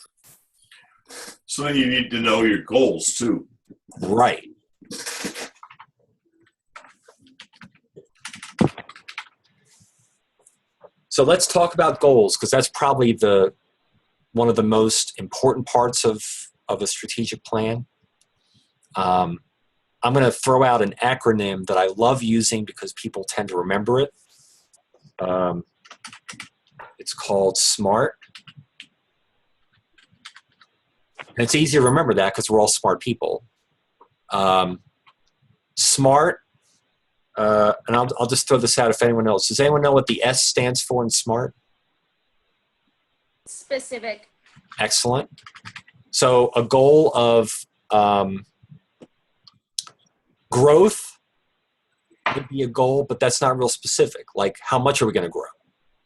[SPEAKER 7] So then you need to know your goals too.
[SPEAKER 1] Right. So let's talk about goals, because that's probably one of the most important parts of a strategic plan. I'm going to throw out an acronym that I love using because people tend to remember it. It's called SMART. And it's easy to remember that because we're all smart people. SMART, and I'll just throw this out if anyone knows. Does anyone know what the S stands for in SMART?
[SPEAKER 6] Specific.
[SPEAKER 1] Excellent. So a goal of growth would be a goal, but that's not real specific. Like, how much are we going to grow?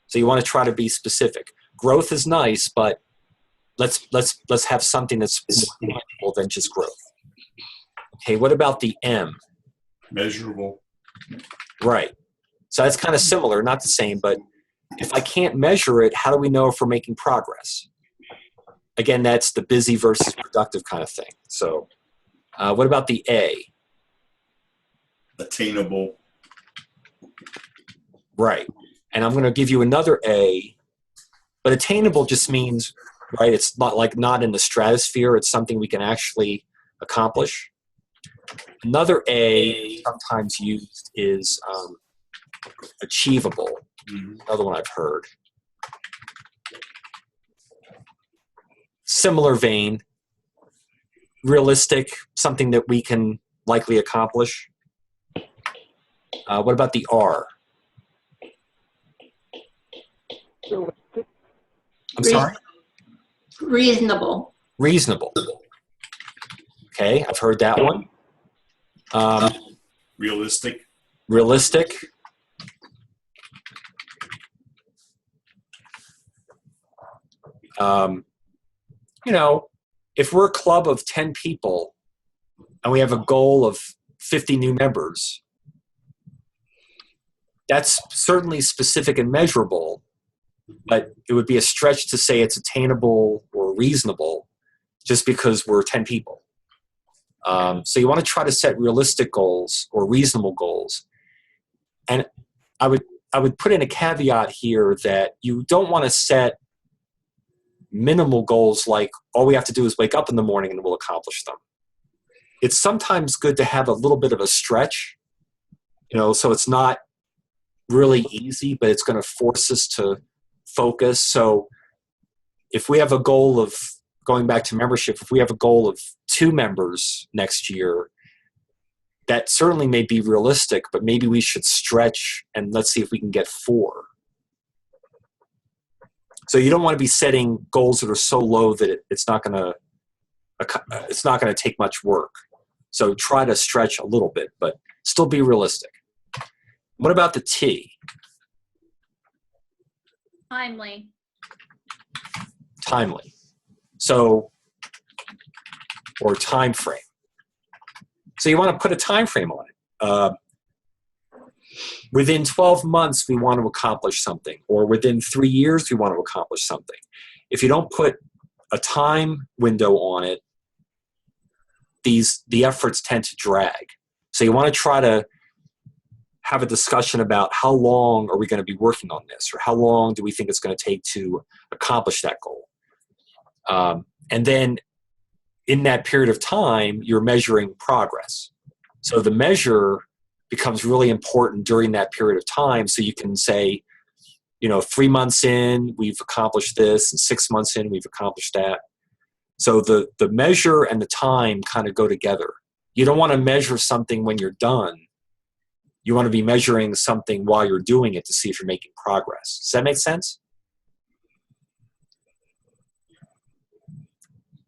[SPEAKER 1] So you want to try to be specific. Growth is nice, but let's have something that's more tangible than just growth. Okay, what about the M?
[SPEAKER 7] Measurable.
[SPEAKER 1] Right. So that's kind of similar, not the same, but If I can't measure it, how do we know if we're making progress? Again, that's the busy versus productive kind of thing. So what about the A?
[SPEAKER 7] Attainable.
[SPEAKER 1] Right. And I'm going to give you another A, but attainable just means, right, it's not like not in the stratosphere. It's something we can actually accomplish. Another A sometimes used is achievable. Another one I've heard. Similar vein. Realistic, something that we can likely accomplish. What about the R? I'm sorry?
[SPEAKER 3] Reasonable.
[SPEAKER 1] Reasonable. Okay, I've heard that one.
[SPEAKER 7] Realistic.
[SPEAKER 1] Realistic. You know, if we're a club of 10 people and we have a goal of 50 new members, that's certainly specific and measurable, but it would be a stretch to say it's attainable or reasonable just because we're 10 people. So you want to try to set realistic goals or reasonable goals. And I would put in a caveat here that you don't want to set minimal goals like all we have to do is wake up in the morning and we'll accomplish them. It's sometimes good to have a little bit of a stretch, you know, so it's not really easy, but it's going to force us to focus. So if we have a goal of going back to membership, if we have a goal of 2 members next year, that certainly may be realistic, but maybe we should stretch and let's see if we can get 4. So you don't want to be setting goals that are so low that it's not going to take much work. So try to stretch a little bit, but still be realistic. What about the T?
[SPEAKER 6] Timely.
[SPEAKER 1] Timely. So, or time frame. So you want to put a time frame on it. Within 12 months, we want to accomplish something, or within 3 years, we want to accomplish something. If you don't put a time window on it, the efforts tend to drag. So you want to try to have a discussion about how long are we going to be working on this, or how long do we think it's going to take to accomplish that goal. And then in that period of time, you're measuring progress. So the measure becomes really important during that period of time, so you can say, you know, 3 months in, we've accomplished this, and 6 months in, we've accomplished that. So the measure and the time kind of go together. You don't want to measure something when you're done. You want to be measuring something while you're doing it to see if you're making progress. Does that make sense?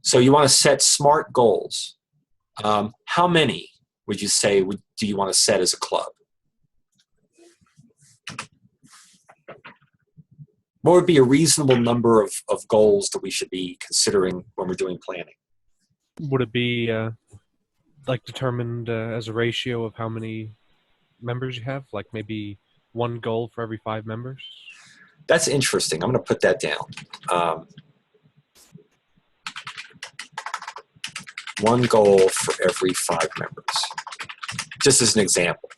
[SPEAKER 1] So you want to set SMART goals. How many would you say do you want to set as a club? What would be a reasonable number of goals that we should be considering when we're doing planning?
[SPEAKER 4] Would it be like determined as a ratio of how many members you have? Like maybe 1 goal for every 5 members?
[SPEAKER 1] That's interesting. I'm going to put that down. 1 goal for every 5 members, just as an example.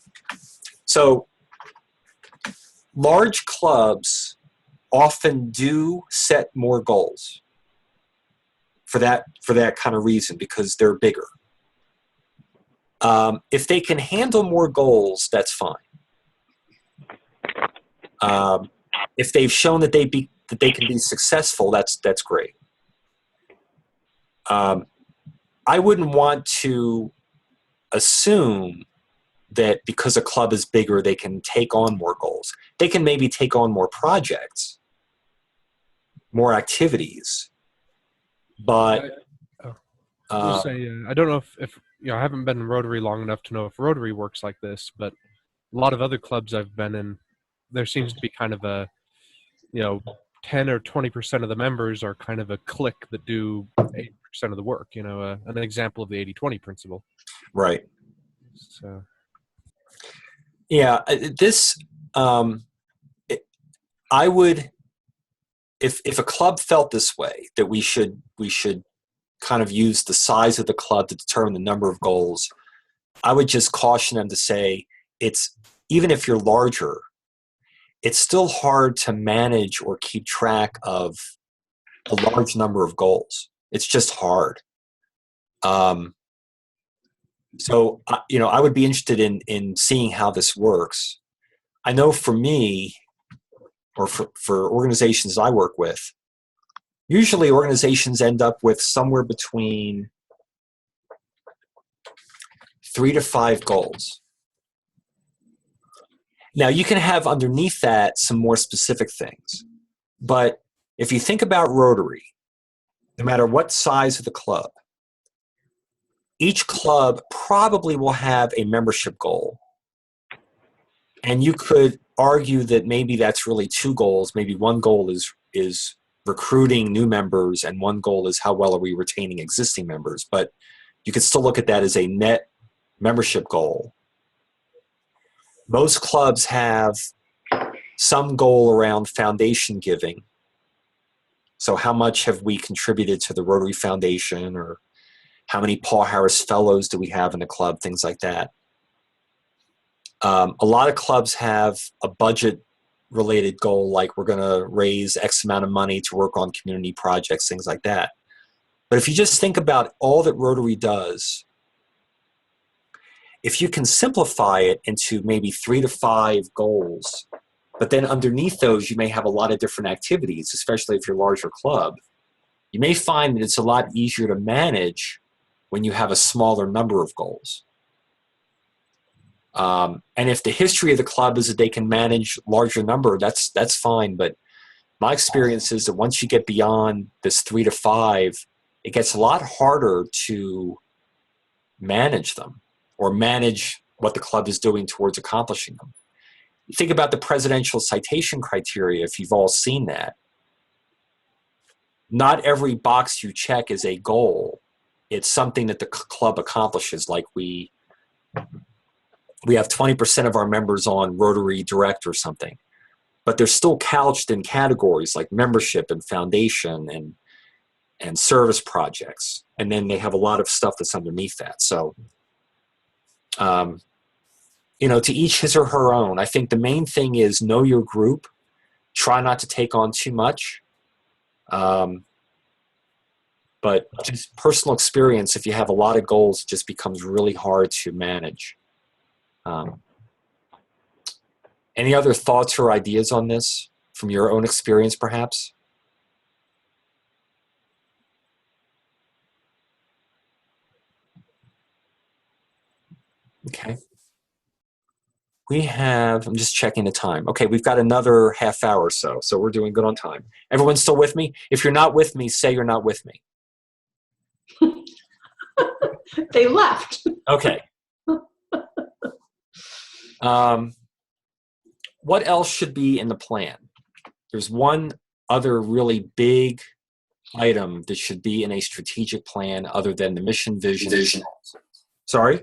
[SPEAKER 1] So large clubs often do set more goals for that kind of reason, because they're bigger. If they can handle more goals, that's fine. If they've shown that they can be successful, that's great. I wouldn't want to assume that because a club is bigger, they can take on more goals. They can maybe take on more projects, more activities, but
[SPEAKER 4] I don't know if you know, I haven't been in Rotary long enough to know if Rotary works like this, but a lot of other clubs I've been in, there seems to be kind of a, you know, 10 or 20% of the members are kind of a clique that do 80% of the work, you know, an example of the 80-20 principle.
[SPEAKER 1] Right.
[SPEAKER 4] So.
[SPEAKER 1] Yeah, this, I would, if a club felt this way, that we should kind of use the size of the club to determine the number of goals, I would just caution them to say, it's, even if you're larger, it's still hard to manage or keep track of a large number of goals. It's just hard. So, I would be interested in seeing how this works. I know for me, or for organizations I work with, usually organizations end up with somewhere between 3 to 5 goals. Now, you can have underneath that some more specific things. But if you think about Rotary, no matter what size of the club, each club probably will have a membership goal. And you could argue that maybe that's really 2 goals. Maybe one goal is recruiting new members, and one goal is how well are we retaining existing members. But you could still look at that as a net membership goal. Most clubs have some goal around foundation giving. So how much have we contributed to the Rotary Foundation, or how many Paul Harris Fellows do we have in the club, things like that. A lot of clubs have a budget-related goal, like we're going to raise X amount of money to work on community projects, things like that. But if you just think about all that Rotary does, if you can simplify it into maybe 3 to 5 goals, but then underneath those you may have a lot of different activities, especially if you're a larger club, you may find that it's a lot easier to manage when you have a smaller number of goals. And if the history of the club is that they can manage larger number, that's fine. But my experience is that once you get beyond this 3 to 5, it gets a lot harder to manage them, or manage what the club is doing towards accomplishing them. You think about the presidential citation criteria, if you've all seen that. Not every box you check is a goal. It's something that the club accomplishes, like we have 20% of our members on Rotary Direct or something, but they're still couched in categories like membership and foundation and service projects. And then they have a lot of stuff that's underneath that. So, to each his or her own. I think the main thing is know your group. Try not to take on too much. But just personal experience, if you have a lot of goals, it just becomes really hard to manage. Any other thoughts or ideas on this from your own experience, perhaps? Okay. I'm just checking the time. Okay, we've got another half hour or so we're doing good on time. Everyone's still with me? If you're not with me, say you're not with me.
[SPEAKER 13] They left.
[SPEAKER 1] Okay. What else should be in the plan? There's one other really big item that should be in a strategic plan other than the mission, vision. Sorry?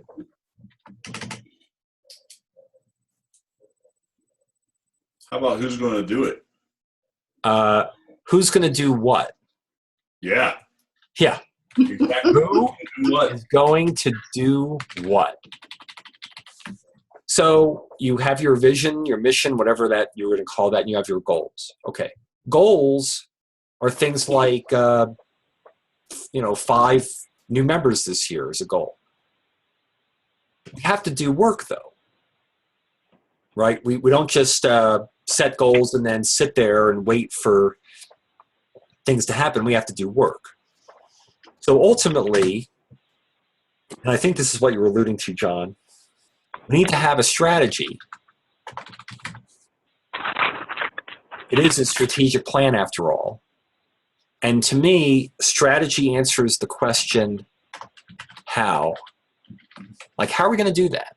[SPEAKER 7] How about who's going to do it?
[SPEAKER 1] Who's going to do what?
[SPEAKER 7] Yeah.
[SPEAKER 1] Yeah.
[SPEAKER 7] Exactly.
[SPEAKER 1] Who is going to do what? So you have your vision, your mission, whatever that you're going to call that, and you have your goals. Okay. Goals are things like, 5 new members this year is a goal. We have to do work, though. Right? We don't just set goals and then sit there and wait for things to happen. We have to do work. So ultimately, and I think this is what you were alluding to, John, we need to have a strategy. It is a strategic plan, after all. And to me, strategy answers the question, how? Like, how are we going to do that?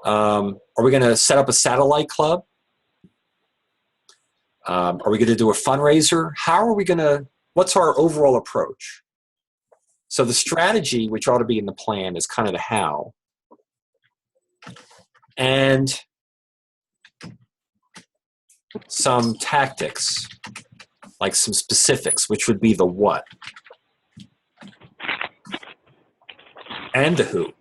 [SPEAKER 1] Are we going to set up a satellite club? Are we going to do a fundraiser? How are we going to, what's our overall approach? So the strategy, which ought to be in the plan, is kind of the how. And some tactics, like some specifics, which would be the what and the who.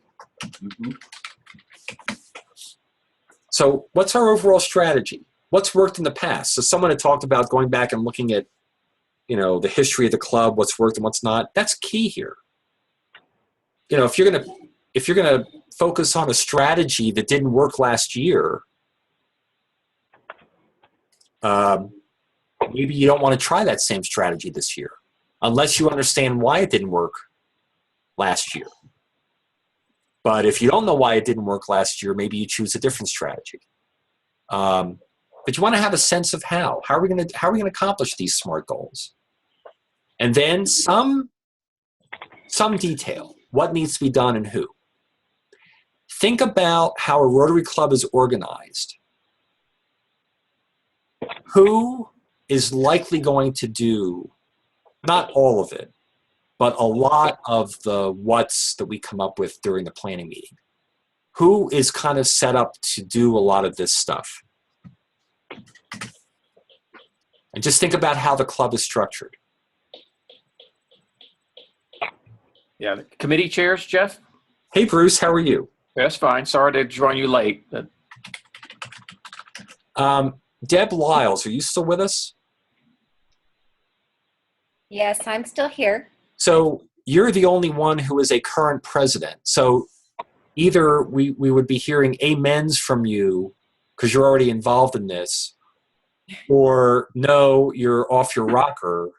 [SPEAKER 1] So what's our overall strategy? What's worked in the past? So someone had talked about going back and looking at, the history of the club, what's worked and what's not. That's key here. If you're gonna focus on a strategy that didn't work last year, maybe you don't want to try that same strategy this year, unless you understand why it didn't work last year. But if you don't know why it didn't work last year, maybe you choose a different strategy. But you want to have a sense of how. How are we going to accomplish these SMART goals? And then some detail. What needs to be done and who. Think about how a Rotary Club is organized. Who is likely going to do, not all of it, but a lot of the what's that we come up with during the planning meeting? Who is kind of set up to do a lot of this stuff? And just think about how the club is structured.
[SPEAKER 14] Yeah, the committee chairs, Jeff?
[SPEAKER 1] Hey, Bruce, how are you?
[SPEAKER 14] That's fine. Sorry to join you late. But...
[SPEAKER 1] Deb Lyles, are you still with us?
[SPEAKER 8] Yes, I'm still here.
[SPEAKER 1] So you're the only one who is a current president. So either we would be hearing amens from you because you're already involved in this, or no, you're off your rocker.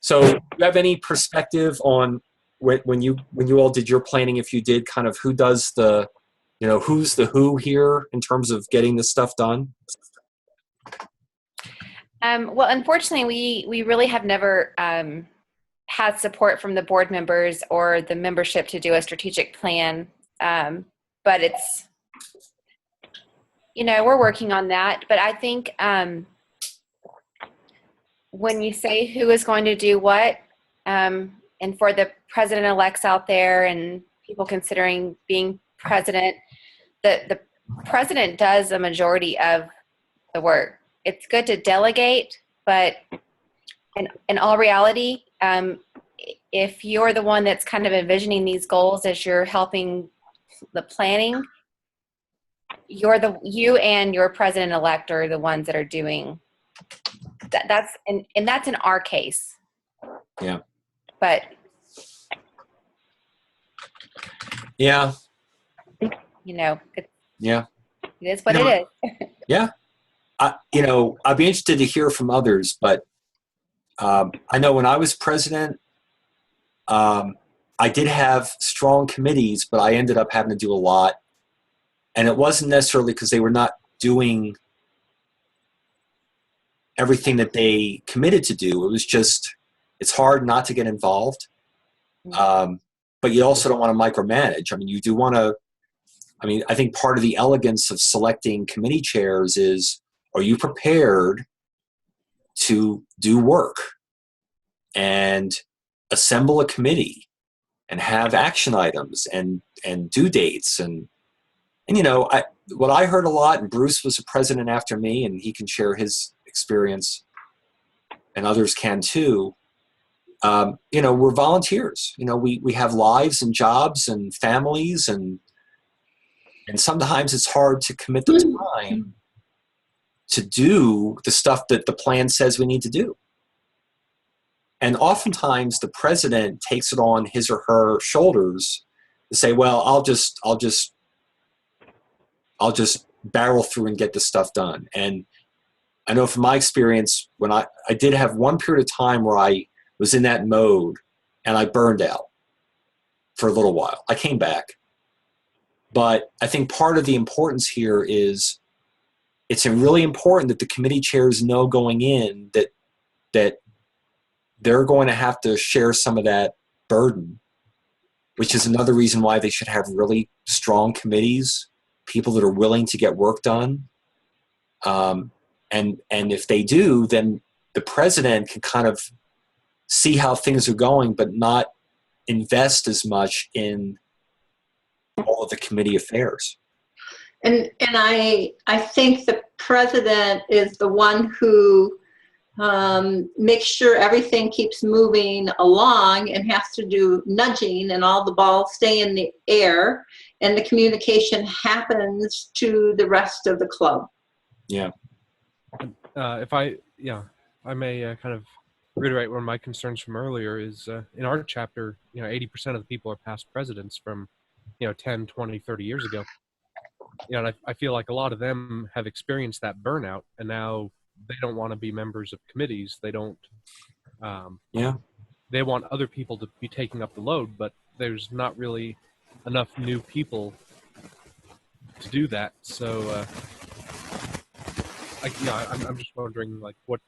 [SPEAKER 1] So do you have any perspective on when you all did your planning, if you did, kind of who does the, who's the who here in terms of getting this stuff done?
[SPEAKER 8] Well, unfortunately, we really have never had support from the board members or the membership to do a strategic plan. But it's, we're working on that. But I think when you say who is going to do what, and for the president-elects out there and people considering being president, the president does a majority of the work. It's good to delegate, but in all reality, if you're the one that's kind of envisioning these goals as you're helping the planning, you and your president-elect are the ones that are doing that. That's in our case.
[SPEAKER 1] Yeah.
[SPEAKER 8] But
[SPEAKER 1] yeah,
[SPEAKER 8] yeah, it is what it is.
[SPEAKER 1] Yeah. I'd be interested to hear from others, but I know when I was president, I did have strong committees, but I ended up having to do a lot. And it wasn't necessarily because they were not doing everything that they committed to do. It was just, it's hard not to get involved. But you also don't want to micromanage. I mean, you do want to, I think part of the elegance of selecting committee chairs is, are you prepared to do work and assemble a committee and have action items and due dates and what I heard a lot, and Bruce was a president after me, and he can share his experience, and others can too. We're volunteers. We have lives and jobs and families, and sometimes it's hard to commit the time to do the stuff that the plan says we need to do. And oftentimes the president takes it on his or her shoulders to say, well, I'll just barrel through and get this stuff done. And I know from my experience, when I did have one period of time where I was in that mode and I burned out for a little while. I came back. But I think part of the importance here is it's really important that the committee chairs know going in that they're going to have to share some of that burden, which is another reason why they should have really strong committees, people that are willing to get work done. And if they do, then the president can kind of see how things are going, but not invest as much in all of the committee affairs.
[SPEAKER 13] And I think the
[SPEAKER 3] president is the one who makes sure everything keeps moving along and has to do nudging and all the balls stay in the air and the communication happens to the rest of the club.
[SPEAKER 1] Yeah.
[SPEAKER 4] If I may kind of reiterate one of my concerns from earlier is in our chapter, 80% of the people are past presidents from, 10, 20, 30 years ago. And I feel like a lot of them have experienced that burnout, and now they don't want to be members of committees. They don't. They want other people to be taking up the load, but there's not really enough new people to do that. So, I'm just wondering, like, what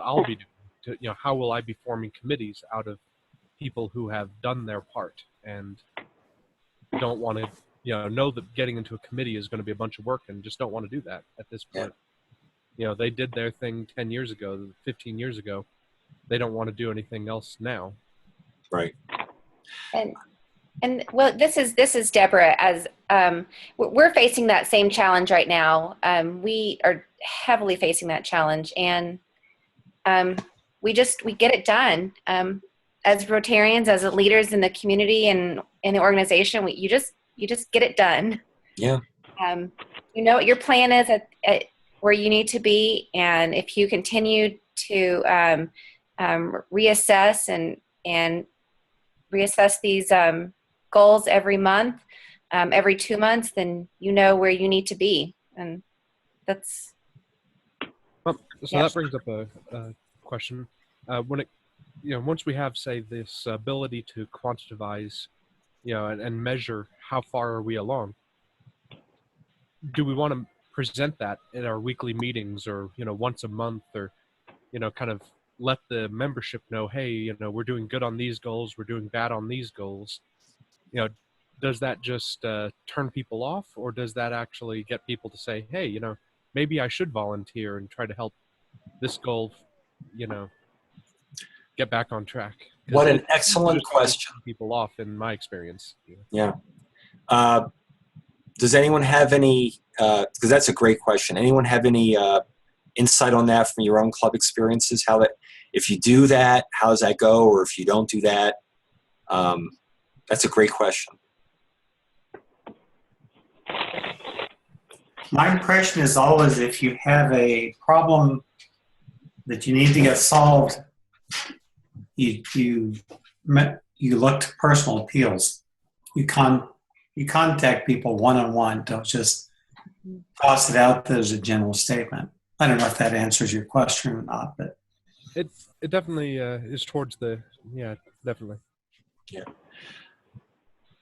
[SPEAKER 4] I'll be doing. How will I be forming committees out of people who have done their part and don't want to, know that getting into a committee is going to be a bunch of work and just don't want to do that at this point. They did their thing 10 years ago, 15 years ago. They don't want to do anything else now.
[SPEAKER 1] Right.
[SPEAKER 8] And well, this is Deborah. As we're facing that same challenge right now. We are heavily facing that challenge, and we get it done. As Rotarians, as leaders in the community and in the organization, you just get it done.
[SPEAKER 1] Yeah.
[SPEAKER 8] You know what your plan is at where you need to be, and if you continue to reassess and reassess these goals every month, every 2 months, then you know where you need to be, and that's.
[SPEAKER 4] That brings up a question. When it, once we have, say, this ability to quantitify, and measure how far are we along, do we want to present that in our weekly meetings or, once a month, or, kind of let the membership know, hey, we're doing good on these goals, we're doing bad on these goals. Does that just turn people off, or does that actually get people to say, hey, maybe I should volunteer and try to help this goal, get back on track?
[SPEAKER 1] What an excellent question.
[SPEAKER 4] People off, in my experience.
[SPEAKER 1] Yeah. Does anyone have any, because that's a great question, anyone have any insight on that from your own club experiences? How that, if you do that, how does that go? Or if you don't do that? That's a great question.
[SPEAKER 12] My impression is always if you have a problem that you need to get solved, you look to personal appeals. You contact people one-on-one. Don't just toss it out there as a general statement. I don't know if that answers your question or not, but
[SPEAKER 4] it definitely is towards the definitely.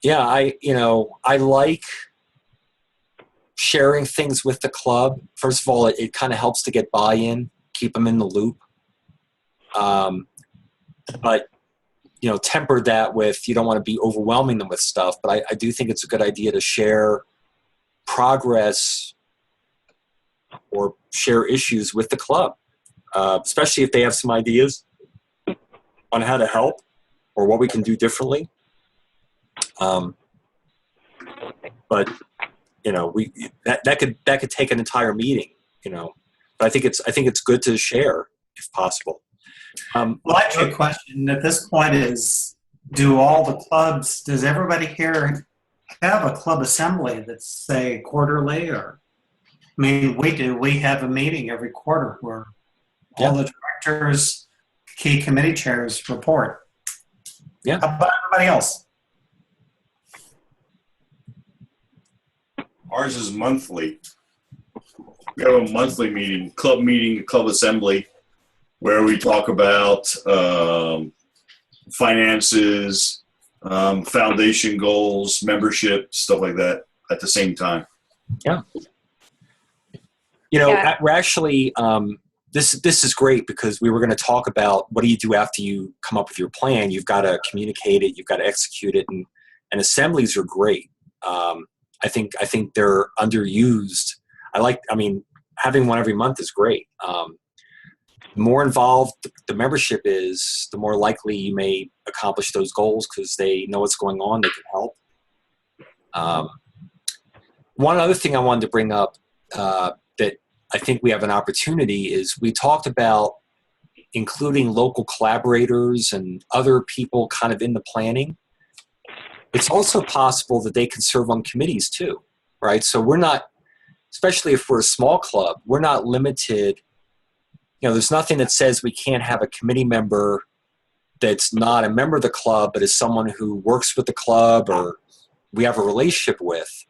[SPEAKER 1] Yeah, I like sharing things with the club. First of all, it kind of helps to get buy-in, keep them in the loop. But temper that with, you don't want to be overwhelming them with stuff, but I do think it's a good idea to share progress or share issues with the club, especially if they have some ideas on how to help or what we can do differently. But that could take an entire meeting, but I think it's good to share if possible.
[SPEAKER 12] Well, actually, a question at this point is, does everybody here have a club assembly that's, say, quarterly? Or, I mean, we have a meeting every quarter where all the directors, key committee chairs report.
[SPEAKER 1] Yeah.
[SPEAKER 12] How about everybody else?
[SPEAKER 7] Ours is monthly. We have a monthly meeting, club assembly, where we talk about finances, foundation goals, membership, stuff like that at the same time.
[SPEAKER 1] Yeah. We're actually, this is great because we were going to talk about what do you do after you come up with your plan. You've got to communicate it, you've got to execute it, and assemblies are great. I think they're underused. Having one every month is great. The more involved the membership is, the more likely you may accomplish those goals because they know what's going on, they can help. One other thing I wanted to bring up that I think we have an opportunity is we talked about including local collaborators and other people kind of in the planning. It's also possible that they can serve on committees too, right? So we're not, especially if we're a small club, we're not limited. You know, there's nothing that says we can't have a committee member that's not a member of the club, but is someone who works with the club or we have a relationship with.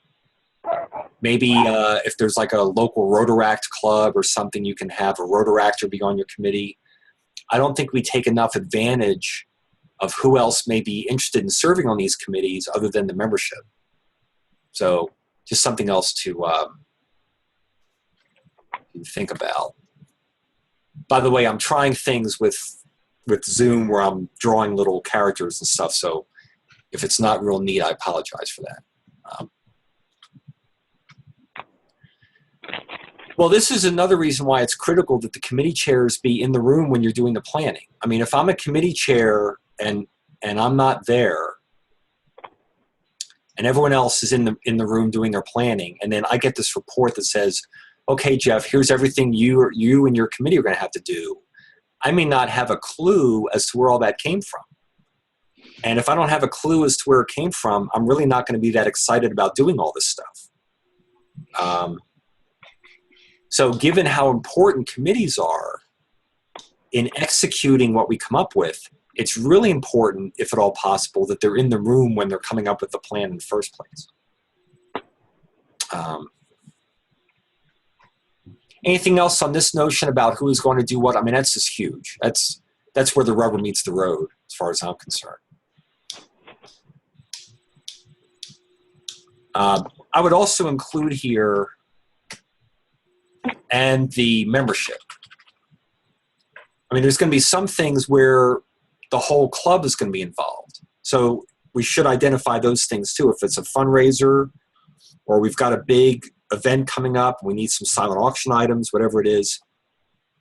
[SPEAKER 1] Maybe if there's like a local Rotaract club or something, you can have a Rotaractor be on your committee. I don't think we take enough advantage of who else may be interested in serving on these committees other than the membership. So just something else to think about. By the way, I'm trying things with Zoom where I'm drawing little characters and stuff, so if it's not real neat, I apologize for that. Well, this is another reason why it's critical that the committee chairs be in the room when you're doing the planning. I mean, if I'm a committee chair and I'm not there, and everyone else is in the room doing their planning, and then I get this report that says, okay, Jeff, here's everything you and your committee are going to have to do. I may not have a clue as to where all that came from. And if I don't have a clue as to where it came from, I'm really not going to be that excited about doing all this stuff. So given how important committees are in executing what we come up with, it's really important, if at all possible, that they're in the room when they're coming up with the plan in the first place. Anything else on this notion about who is going to do what? I mean, that's just huge. That's where the rubber meets the road, as far as I'm concerned. I would also include here and the membership. I mean, there's going to be some things where the whole club is going to be involved. So we should identify those things too. If it's a fundraiser or we've got a big event coming up, we need some silent auction items, whatever it is.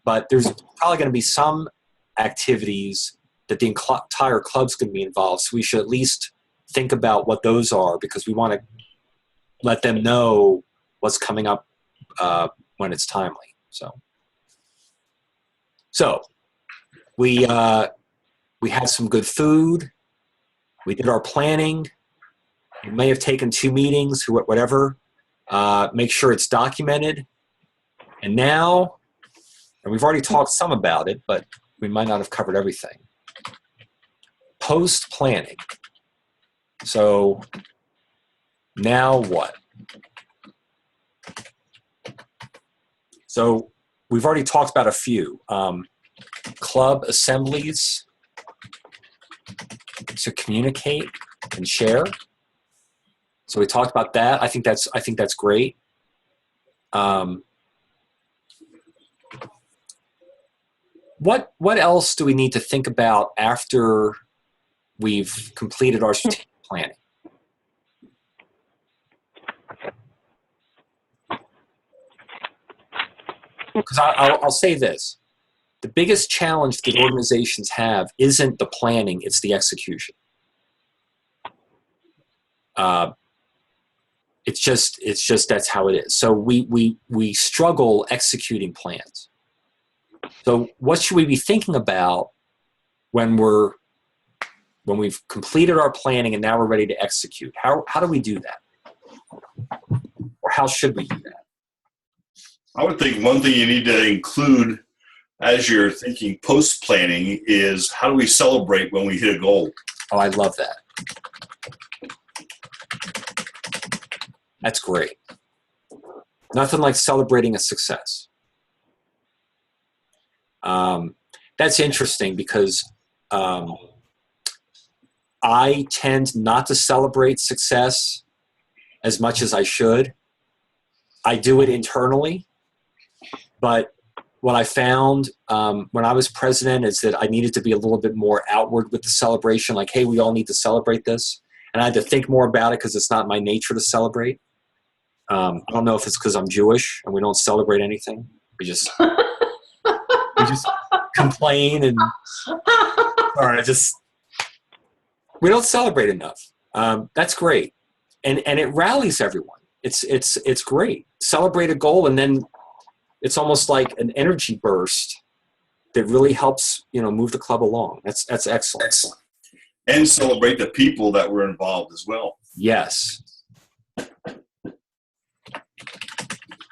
[SPEAKER 1] But there's probably going to be some activities that the entire club's going to be involved. So we should at least think about what those are, because we want to let them know what's coming up when it's timely. So we had some good food. We did our planning. We may have taken 2 meetings, whatever. Make sure it's documented. And now, and we've already talked some about it, but we might not have covered everything. Post-planning. So now what? So we've already talked about a few. Club assemblies to communicate and share. So we talked about that. I think that's great. What else do we need to think about after we've completed our strategic planning? Because I'll say this. The biggest challenge that organizations have isn't the planning, it's the execution. It's just that's how it is. So we struggle executing plans. So what should we be thinking about when we've completed our planning and now we're ready to execute? How do we do that? Or how should we do that?
[SPEAKER 7] I would think one thing you need to include as you're thinking post-planning is, how do we celebrate when we hit a goal?
[SPEAKER 1] Oh, I love that. That's great. Nothing like celebrating a success. That's interesting because I tend not to celebrate success as much as I should. I do it internally, but what I found when I was president is that I needed to be a little bit more outward with the celebration, like, hey, we all need to celebrate this. And I had to think more about it because it's not my nature to celebrate. I don't know if it's because I'm Jewish and we don't celebrate anything. We just complain and we don't celebrate enough. That's great, and it rallies everyone. It's great. Celebrate a goal and then it's almost like an energy burst that really helps, move the club along. That's excellent.
[SPEAKER 7] And celebrate the people that were involved as well.
[SPEAKER 1] Yes.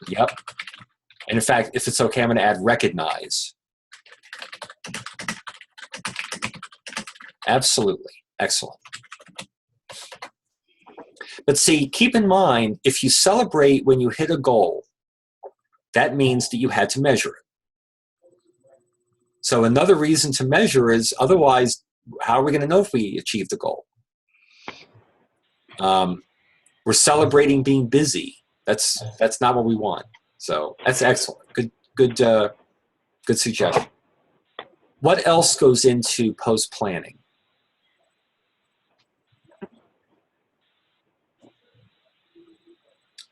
[SPEAKER 1] Yep. And in fact, if it's okay, I'm going to add recognize. Absolutely. Excellent. But see, keep in mind, if you celebrate when you hit a goal, that means that you had to measure it. So another reason to measure is, otherwise, how are we going to know if we achieved the goal? We're celebrating being busy. That's not what we want. So that's excellent. Good suggestion. What else goes into post planning?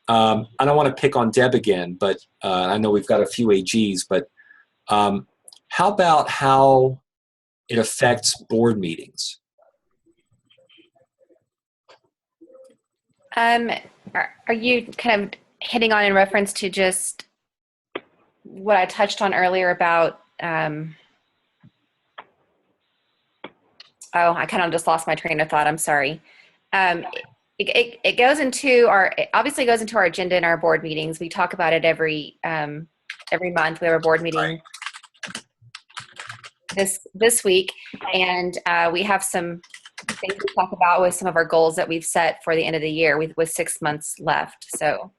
[SPEAKER 1] I don't want to pick on Deb again, but I know we've got a few AGs, but how about how it affects board meetings?
[SPEAKER 8] Are you kind of hitting on in reference to just what I touched on earlier about, I kind of just lost my train of thought. I'm sorry. It goes into it obviously goes into our agenda in our board meetings. We talk about it every month. We have a board meeting this week, and we have some things to talk about with some of our goals that we've set for the end of the year with 6 months left. So,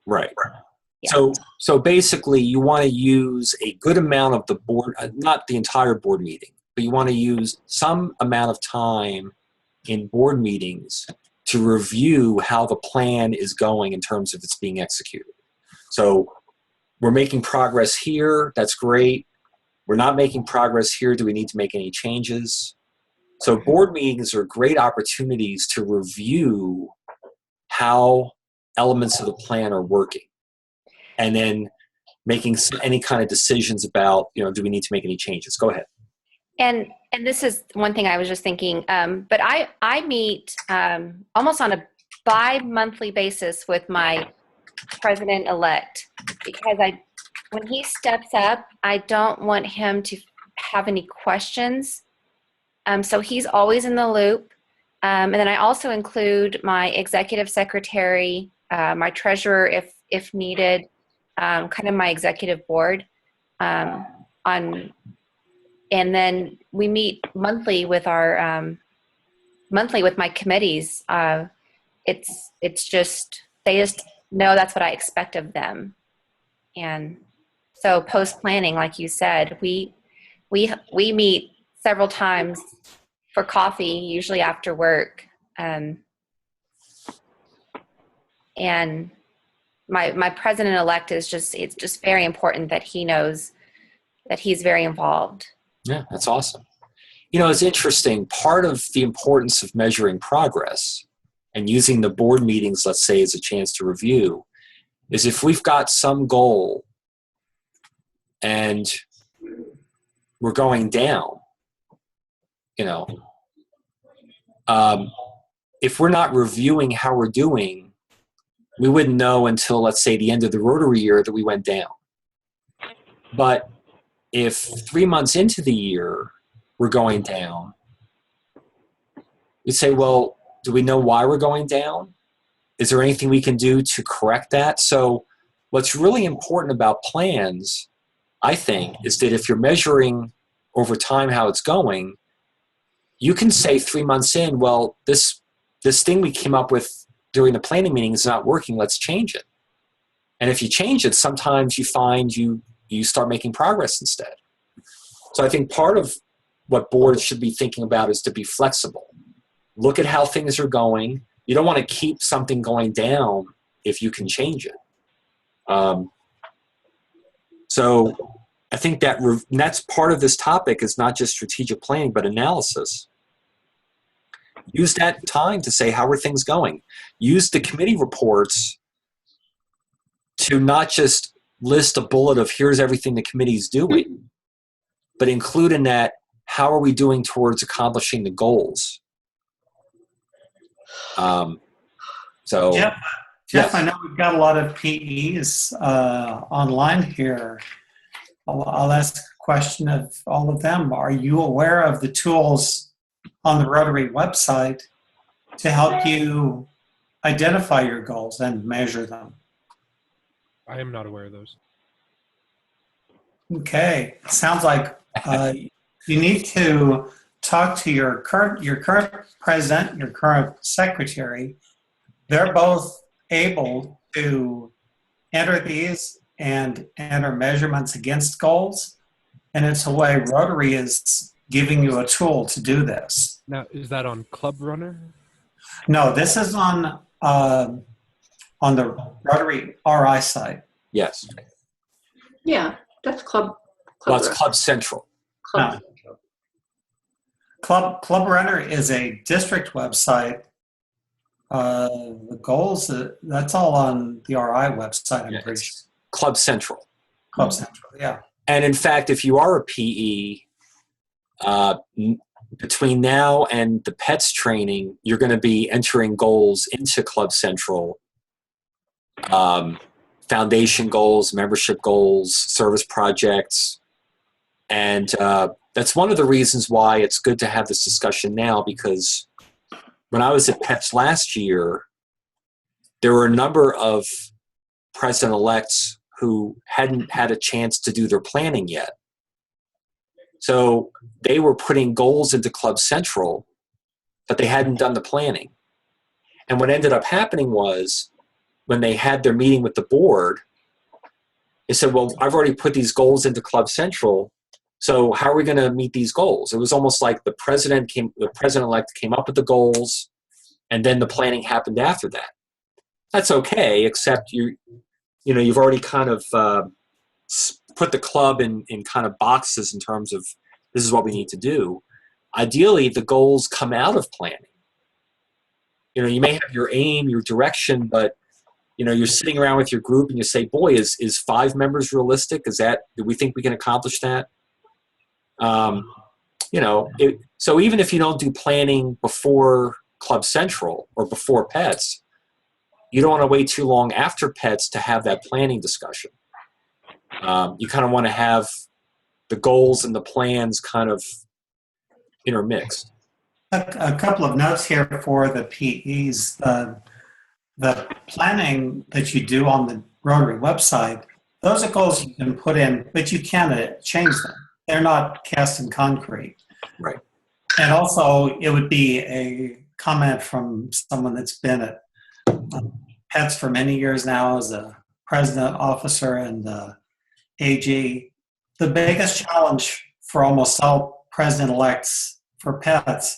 [SPEAKER 1] right.
[SPEAKER 8] Yeah.
[SPEAKER 1] So basically, you want to use a good amount of the board, not the entire board meeting, but you want to use some amount of time in board meetings to review how the plan is going in terms of it's being executed. So we're making progress here. That's great. We're not making progress here. Do we need to make any changes? So board meetings are great opportunities to review how elements of the plan are working, and then making any kind of decisions about, do we need to make any changes? Go ahead.
[SPEAKER 8] And this is one thing I was just thinking, but I meet almost on a bi-monthly basis with my president-elect, because when he steps up, I don't want him to have any questions. So he's always in the loop. And then I also include my executive secretary, my treasurer if needed, kind of my executive board and then we meet monthly with our with my committees. It's just, they just know that's what I expect of them. And so post planning, like you said, we meet several times for coffee, usually after work. And my president-elect it's just very important that he knows that he's very involved.
[SPEAKER 1] Yeah, that's awesome. It's interesting. Part of the importance of measuring progress and using the board meetings, let's say, as a chance to review, is if we've got some goal and we're going down, if we're not reviewing how we're doing, we wouldn't know until, let's say, the end of the Rotary year that we went down. But if 3 months into the year we're going down, we say, well, do we know why we're going down? Is there anything we can do to correct that? So what's really important about plans, I think, is that if you're measuring over time how it's going, you can say 3 months in, well, this thing we came up with during the planning meeting is not working, let's change it. And if you change it, sometimes you find you start making progress instead. So I think part of what boards should be thinking about is to be flexible. Look at how things are going. You don't want to keep something going down if you can change it. So I think that's part of this topic, is not just strategic planning, but analysis. Use that time to say, how are things going? Use the committee reports to not just list a bullet of here's everything the committee's doing, but include in that, how are we doing towards accomplishing the goals?
[SPEAKER 12] Jeff, Jeff,
[SPEAKER 1] Yes.
[SPEAKER 12] I know we've got a lot of PEs online here. I'll ask a question of all of them. Are you aware of the tools on the Rotary website to help you identify your goals and measure them?
[SPEAKER 4] I am not aware of those.
[SPEAKER 12] Okay, sounds like you need to talk to your current president, your current secretary. They're both able to enter these and enter measurements against goals, and it's a way Rotary is giving you a tool to do this.
[SPEAKER 4] Now, is that on Club Runner?
[SPEAKER 12] No, this is on the Rotary RI site.
[SPEAKER 1] Yes.
[SPEAKER 3] Yeah, that's Club.
[SPEAKER 1] Well, it's Club Central.
[SPEAKER 3] Club.
[SPEAKER 12] Club Runner is a district website. The goals, that's all on the RI website, I'm pretty sure.
[SPEAKER 1] Club Central.
[SPEAKER 12] Club Central, yeah.
[SPEAKER 1] And in fact, if you are a PE, between now and the PETS training, you're going to be entering goals into Club Central, foundation goals, membership goals, service projects. And that's one of the reasons why it's good to have this discussion now, because when I was at PETS last year, there were a number of president-elects who hadn't had a chance to do their planning yet. So they were putting goals into Club Central, but they hadn't done the planning. And what ended up happening was when they had their meeting with the board, they said, well, I've already put these goals into Club Central, so how are we going to meet these goals? It was almost like the president-elect came up with the goals, and then the planning happened after that. That's okay, except you've already kind of put the club in kind of boxes in terms of this is what we need to do. Ideally, the goals come out of planning. You may have your aim, your direction, but you're sitting around with your group and you say, boy, is 5 members realistic? Do we think we can accomplish that? So even if you don't do planning before Club Central or before PETS, you don't want to wait too long after PETS to have that planning discussion. You kind of want to have the goals and the plans kind of intermixed.
[SPEAKER 12] A couple of notes here for the PEs. The planning that you do on the Rotary website, those are goals you can put in, but you can change them. They're not cast in concrete.
[SPEAKER 1] Right.
[SPEAKER 12] And also, it would be a comment from someone that's been at PETS for many years now as a president, officer, and AG. The biggest challenge for almost all president-elects for PETS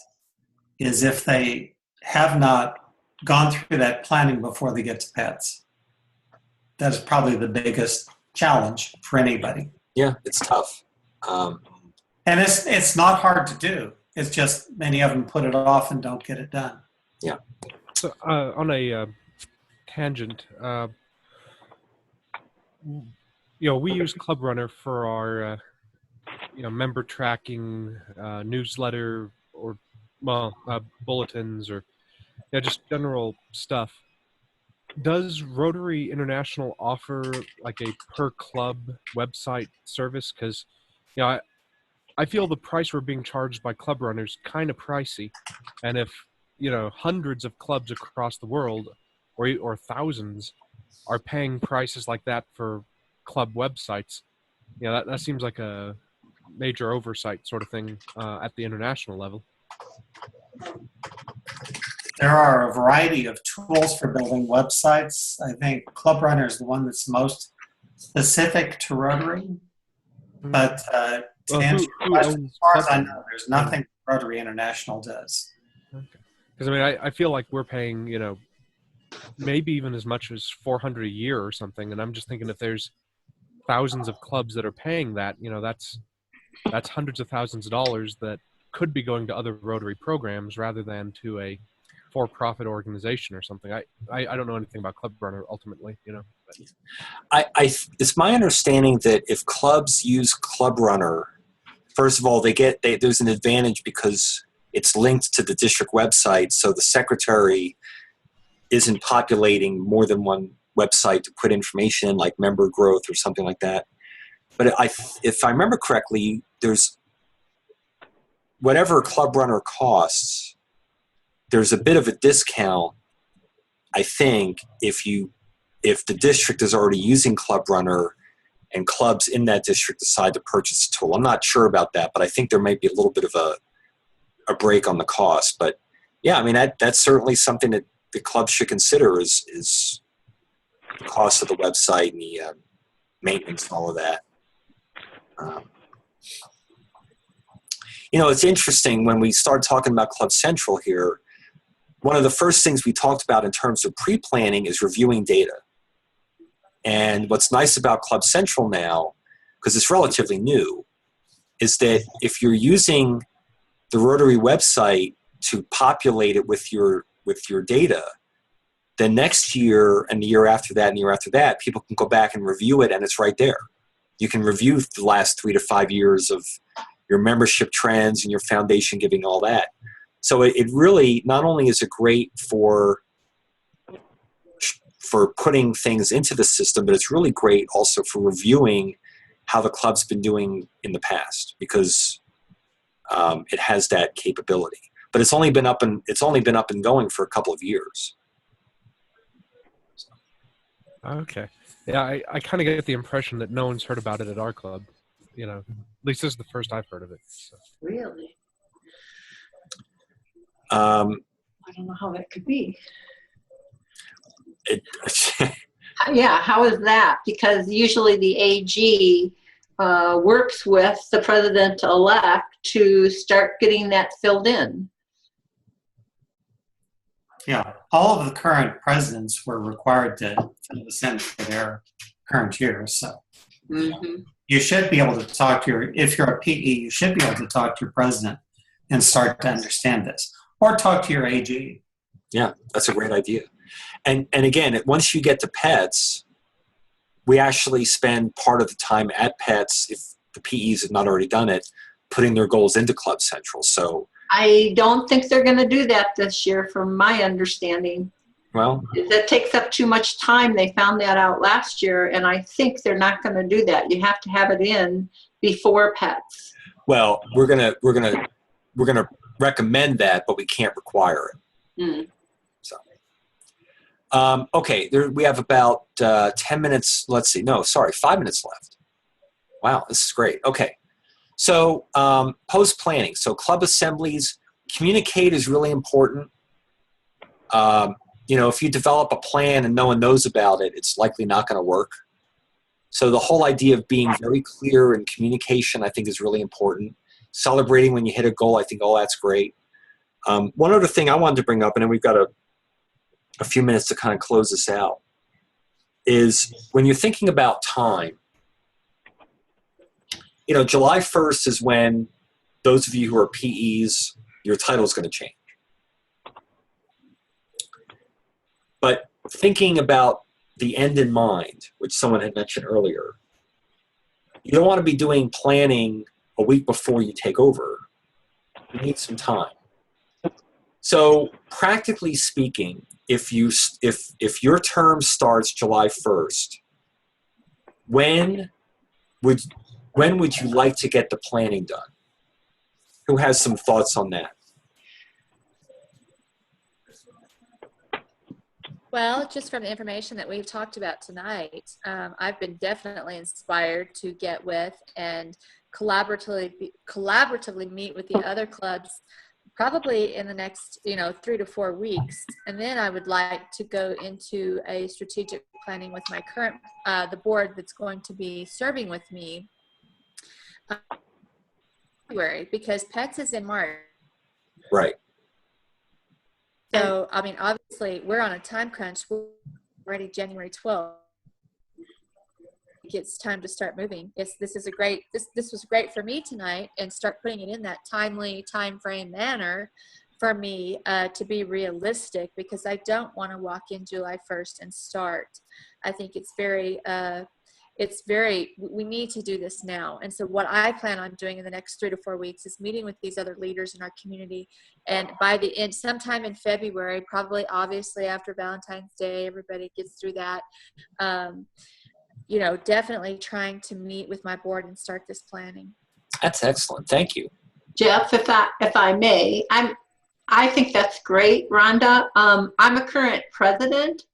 [SPEAKER 12] is if they have not gone through that planning before they get to PETS. That is probably the biggest challenge for anybody.
[SPEAKER 1] Yeah, it's tough.
[SPEAKER 12] And it's not hard to do. It's just many of them put it off and don't get it done.
[SPEAKER 1] Yeah.
[SPEAKER 4] So on a tangent, we use Club Runner for our member tracking, newsletter, or bulletins, or just general stuff. Does Rotary International offer like a per club website service? Because I feel the price we're being charged by club runners kind of pricey, and if hundreds of clubs across the world or thousands are paying prices like that for club websites, that seems like a major oversight sort of thing at the international level.
[SPEAKER 12] There are a variety of tools for building websites. I think Club Runner is the one that's most specific to Rotary. But to answer your question, as far as I know, there's nothing Rotary International does.
[SPEAKER 4] Because I feel like we're paying, maybe even as much as $400 a year or something, and I'm just thinking if there's thousands of clubs that are paying that, that's hundreds of thousands of dollars that could be going to other Rotary programs rather than to a for-profit organization or something. I don't know anything about Club Runner ultimately, But.
[SPEAKER 1] It's my understanding that if clubs use Club Runner, first of all, there's an advantage because it's linked to the district website, so the secretary isn't populating more than one website to put information in, like member growth or something like that. But if I remember correctly, there's whatever Club Runner costs, there's a bit of a discount, I think, if the district is already using Club Runner and clubs in that district decide to purchase the tool. I'm not sure about that, but I think there might be a little bit of a break on the cost. But yeah, I mean, that's certainly something that the club should consider is the cost of the website and the maintenance and all of that. It's interesting when we start talking about Club Central here. One of the first things we talked about in terms of pre-planning is reviewing data. And what's nice about Club Central now, because it's relatively new, is that if you're using the Rotary website to populate it with your data, then next year and the year after that and the year after that, people can go back and review it, and it's right there. You can review the last 3 to 5 years of your membership trends and your foundation giving, all that. So it really, not only is it great for putting things into the system, but it's really great also for reviewing how the club's been doing in the past, because it has that capability. But it's only been up and going for a couple of years.
[SPEAKER 4] Okay. Yeah, I kind of get the impression that no one's heard about it at our club. At least this is the first I've heard of it. So.
[SPEAKER 3] Really?
[SPEAKER 1] I
[SPEAKER 3] don't know how that could be.
[SPEAKER 1] It,
[SPEAKER 3] Yeah, how is that? Because usually the AG works with the president-elect to start getting that filled in.
[SPEAKER 12] Yeah, all of the current presidents were required to fill this in for their current year. So you should be able to talk to if you're a PE, you should be able to talk to your president and start to understand this. Or talk to your AG.
[SPEAKER 1] Yeah, that's a great idea. And again, once you get to pets, we actually spend part of the time at pets, if the PEs have not already done it, putting their goals into Club Central. So
[SPEAKER 3] I don't think they're going to do that this year, from my understanding.
[SPEAKER 1] Well,
[SPEAKER 3] that takes up too much time. They found that out last year, and I think they're not going to do that. You have to have it in before pets.
[SPEAKER 1] Well, we're gonna recommend that, but we can't require it. So, okay, we have about 10 minutes. Let's see. No, sorry, 5 minutes left. Wow, this is great. Okay, so post planning. So club assemblies, communicate is really important. If you develop a plan and no one knows about it, it's likely not going to work. So the whole idea of being very clear in communication, I think, is really important. Celebrating when you hit a goal, I think all that's great. One other thing I wanted to bring up, and then we've got a few minutes to kind of close this out, is when you're thinking about time, July 1st is when those of you who are PEs, your title is going to change. But thinking about the end in mind, which someone had mentioned earlier, you don't want to be doing planning a week before you take over. You need some time. So practically speaking, if your term starts July 1st, when would you like to get the planning done? Who has some thoughts on that?
[SPEAKER 9] Well, just from the information that we've talked about tonight, I've been definitely inspired to get with and collaboratively meet with the other clubs, probably in the next 3 to 4 weeks. And then I would like to go into a strategic planning with my current the board that's going to be serving with me February, because PETS is in March.
[SPEAKER 1] Right.
[SPEAKER 9] So, I mean, obviously, we're on a time crunch. We're already January 12th. It's time to start moving. This was great for me tonight, and start putting it in that timely time frame manner for me to be realistic, because I don't want to walk in July 1st and start. I think it's very we need to do this now. And so what I plan on doing in the next 3 to 4 weeks is meeting with these other leaders in our community. And by the end, sometime in February, probably obviously after Valentine's Day, everybody gets through that. Definitely trying to meet with my board and start this planning.
[SPEAKER 1] That's excellent. Thank you.
[SPEAKER 3] Jeff, if I may, I think that's great, Rhonda. I'm a current president,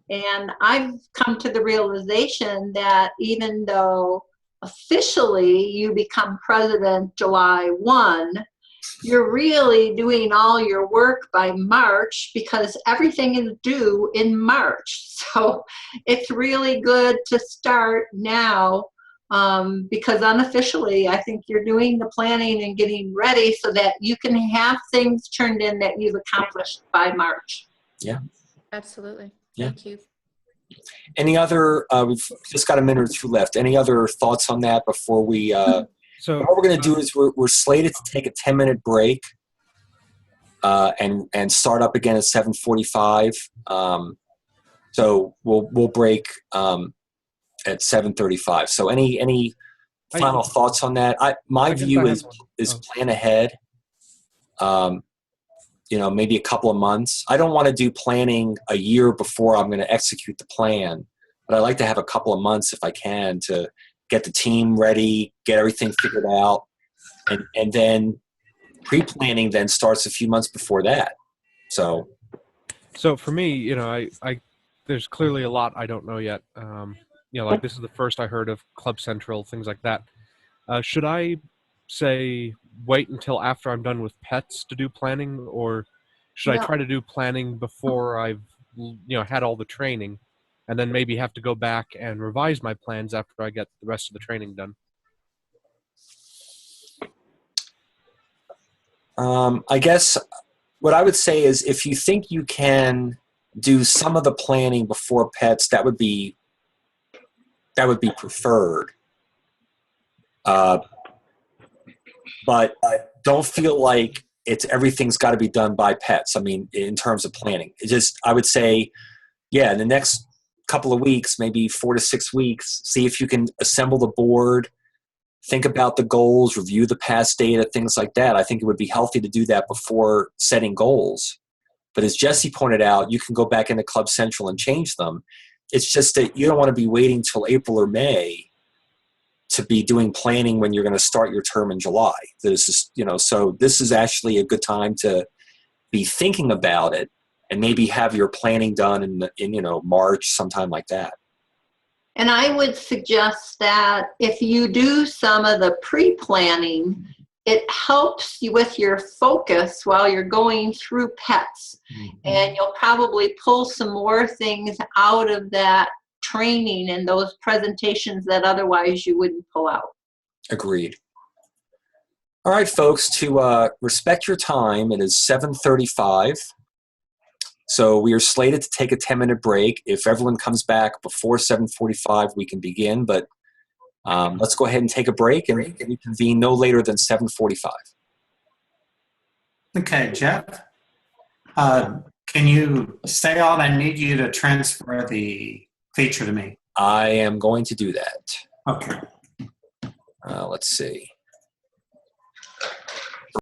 [SPEAKER 3] and I've come to the realization that even though officially you become president July 1, you're really doing all your work by March because everything is due in March. So it's really good to start now. Because unofficially, I think you're doing the planning and getting ready so that you can have things turned in that you've accomplished by March.
[SPEAKER 1] Yeah.
[SPEAKER 9] Absolutely.
[SPEAKER 1] Yeah.
[SPEAKER 9] Thank you.
[SPEAKER 1] Any other, we've just got a minute or two left. Any other thoughts on that before we,
[SPEAKER 4] So
[SPEAKER 1] what we're going to do is we're slated to take a 10-minute break and start up again at 7:45. So we'll break at 7:35. So any final thoughts on that? My view is plan ahead. Maybe a couple of months. I don't want to do planning a year before I'm going to execute the plan, but I like to have a couple of months if I can to get the team ready, get everything figured out, and then pre-planning then starts a few months before that. So
[SPEAKER 4] for me, I there's clearly a lot I don't know yet. Like this is the first I heard of Club Central, things like that. Should I say wait until after I'm done with pets to do planning, or should I try to do planning before I've had all the training, and then maybe have to go back and revise my plans after I get the rest of the training done?
[SPEAKER 1] I guess what I would say is if you think you can do some of the planning before pets, that would be preferred. But don't feel like everything's got to be done by pets. I mean, in terms of planning, I would say, in the next couple of weeks, maybe 4 to 6 weeks, see if you can assemble the board, think about the goals, review the past data, things like that. I think it would be healthy to do that before setting goals. But as Jesse pointed out, you can go back into Club Central and change them. It's just that you don't want to be waiting till April or May to be doing planning when you're going to start your term in July. So this is actually a good time to be thinking about it and maybe have your planning done in March, sometime like that.
[SPEAKER 3] And I would suggest that if you do some of the pre-planning, it helps you with your focus while you're going through pets. Mm-hmm. And you'll probably pull some more things out of that training and those presentations that otherwise you wouldn't pull out.
[SPEAKER 1] Agreed. All right, folks, to respect your time, it is 7:35. So we are slated to take a 10-minute break. If everyone comes back before 7:45, we can begin, but let's go ahead and take a break and reconvene no later than 7:45.
[SPEAKER 12] Okay, Jeff, can you stay on? I need you to transfer the feature to me.
[SPEAKER 1] I am going to do that.
[SPEAKER 12] Okay.
[SPEAKER 1] Let's see.